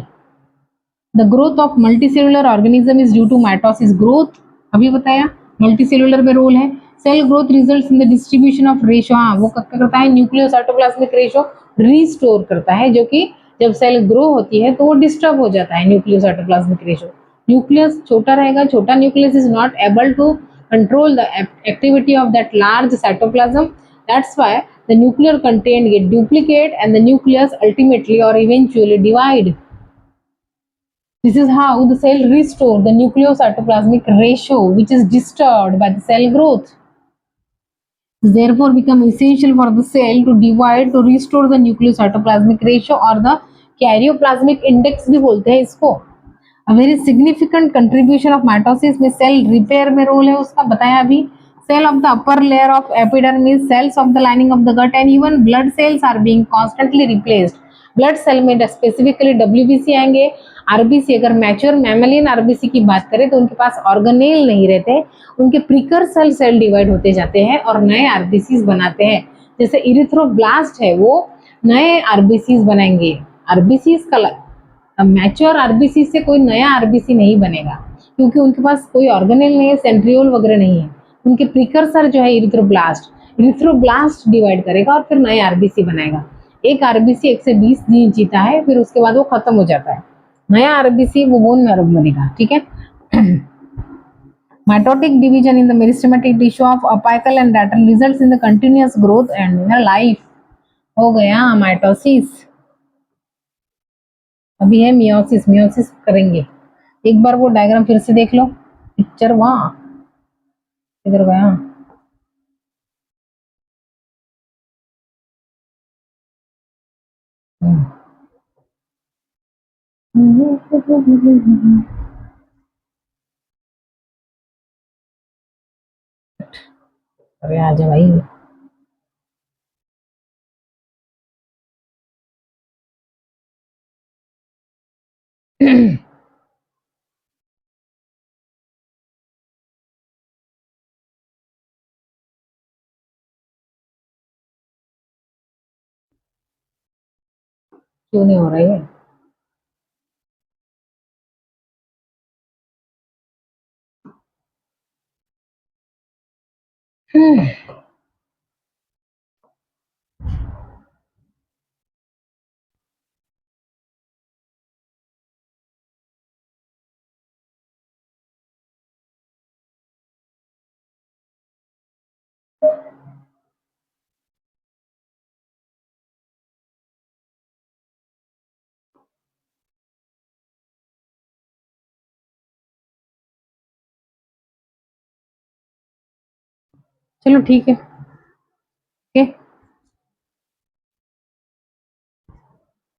Speaker 1: The growth of multicellular organism is due to mitosis. Growth अभी बताया, multicellular में role है। Cell growth results in the distribution of ratio, हाँ वो क्या करता है, nucleocytoplasmic ratio restore करता है, जो कि जब सेल ग्रो होती है तो वो डिस्टर्ब हो जाता है, न्यूक्लियोसाइटोप्लाज्मिक रेशियो। न्यूक्लियस छोटा रहेगा, छोटा nucleus is not able to control the activity of that large cytoplasm. That's why the nuclear content get duplicate and the nucleus ultimately or eventually divide. This is how the cell restore the nucleocytoplasmic ratio, which is disturbed by the cell growth. Therefore, become essential for the cell to divide to restore the nucleocytoplasmic ratio or the karyoplasmic index भी बोलते हैं इसको। A very significant contribution of mitosis में cell repair में role है उसका, बताया अभी। Cell of the upper layer of epidermis, cells of the lining of the gut and even blood cells are being constantly replaced. Blood cell में specifically WBC आएंगे, RBC. अगर mature mammalian RBC की बात करें तो उनके पास ऑर्गेनेल नहीं रहते, उनके प्रिकर्सर सेल डिवाइड होते जाते हैं और नए आरबीसीज बनाते हैं। जैसे इरिथ्रोब्लास्ट है, वो नए आरबीसीज बनाएंगे। आरबीसीज का मैच्योर आरबीसी से कोई नया आरबीसी नहीं बनेगा, क्योंकि उनके पास कोई ऑर्गेनेल नहीं है, सेंट्रियोल वगैरह नहीं है। उनके प्रिकर्सर जो है इरिथ्रोब्लास्ट डिवाइड करेगा और फिर नए आरबीसी बनाएगा। एक आरबीसी 120 दिन जीता है, फिर उसके बाद वो खत्म हो जाता है। नया आरबीसी वो बोन मैरो बनेगा। ठीक है, mitotic division in the meristematic tissue of apical and datal results in the continuous growth and in a life. हो गया माइटोसिस। अभी है मियोसिस, मियोसिस करेंगे। एक बार वो डायग्राम फिर से देख लो, पिक्चर वहाँ इधर गया। अरे आजा भाई। क्यों नहीं हो रहा है? चलो ठीक है, ओके।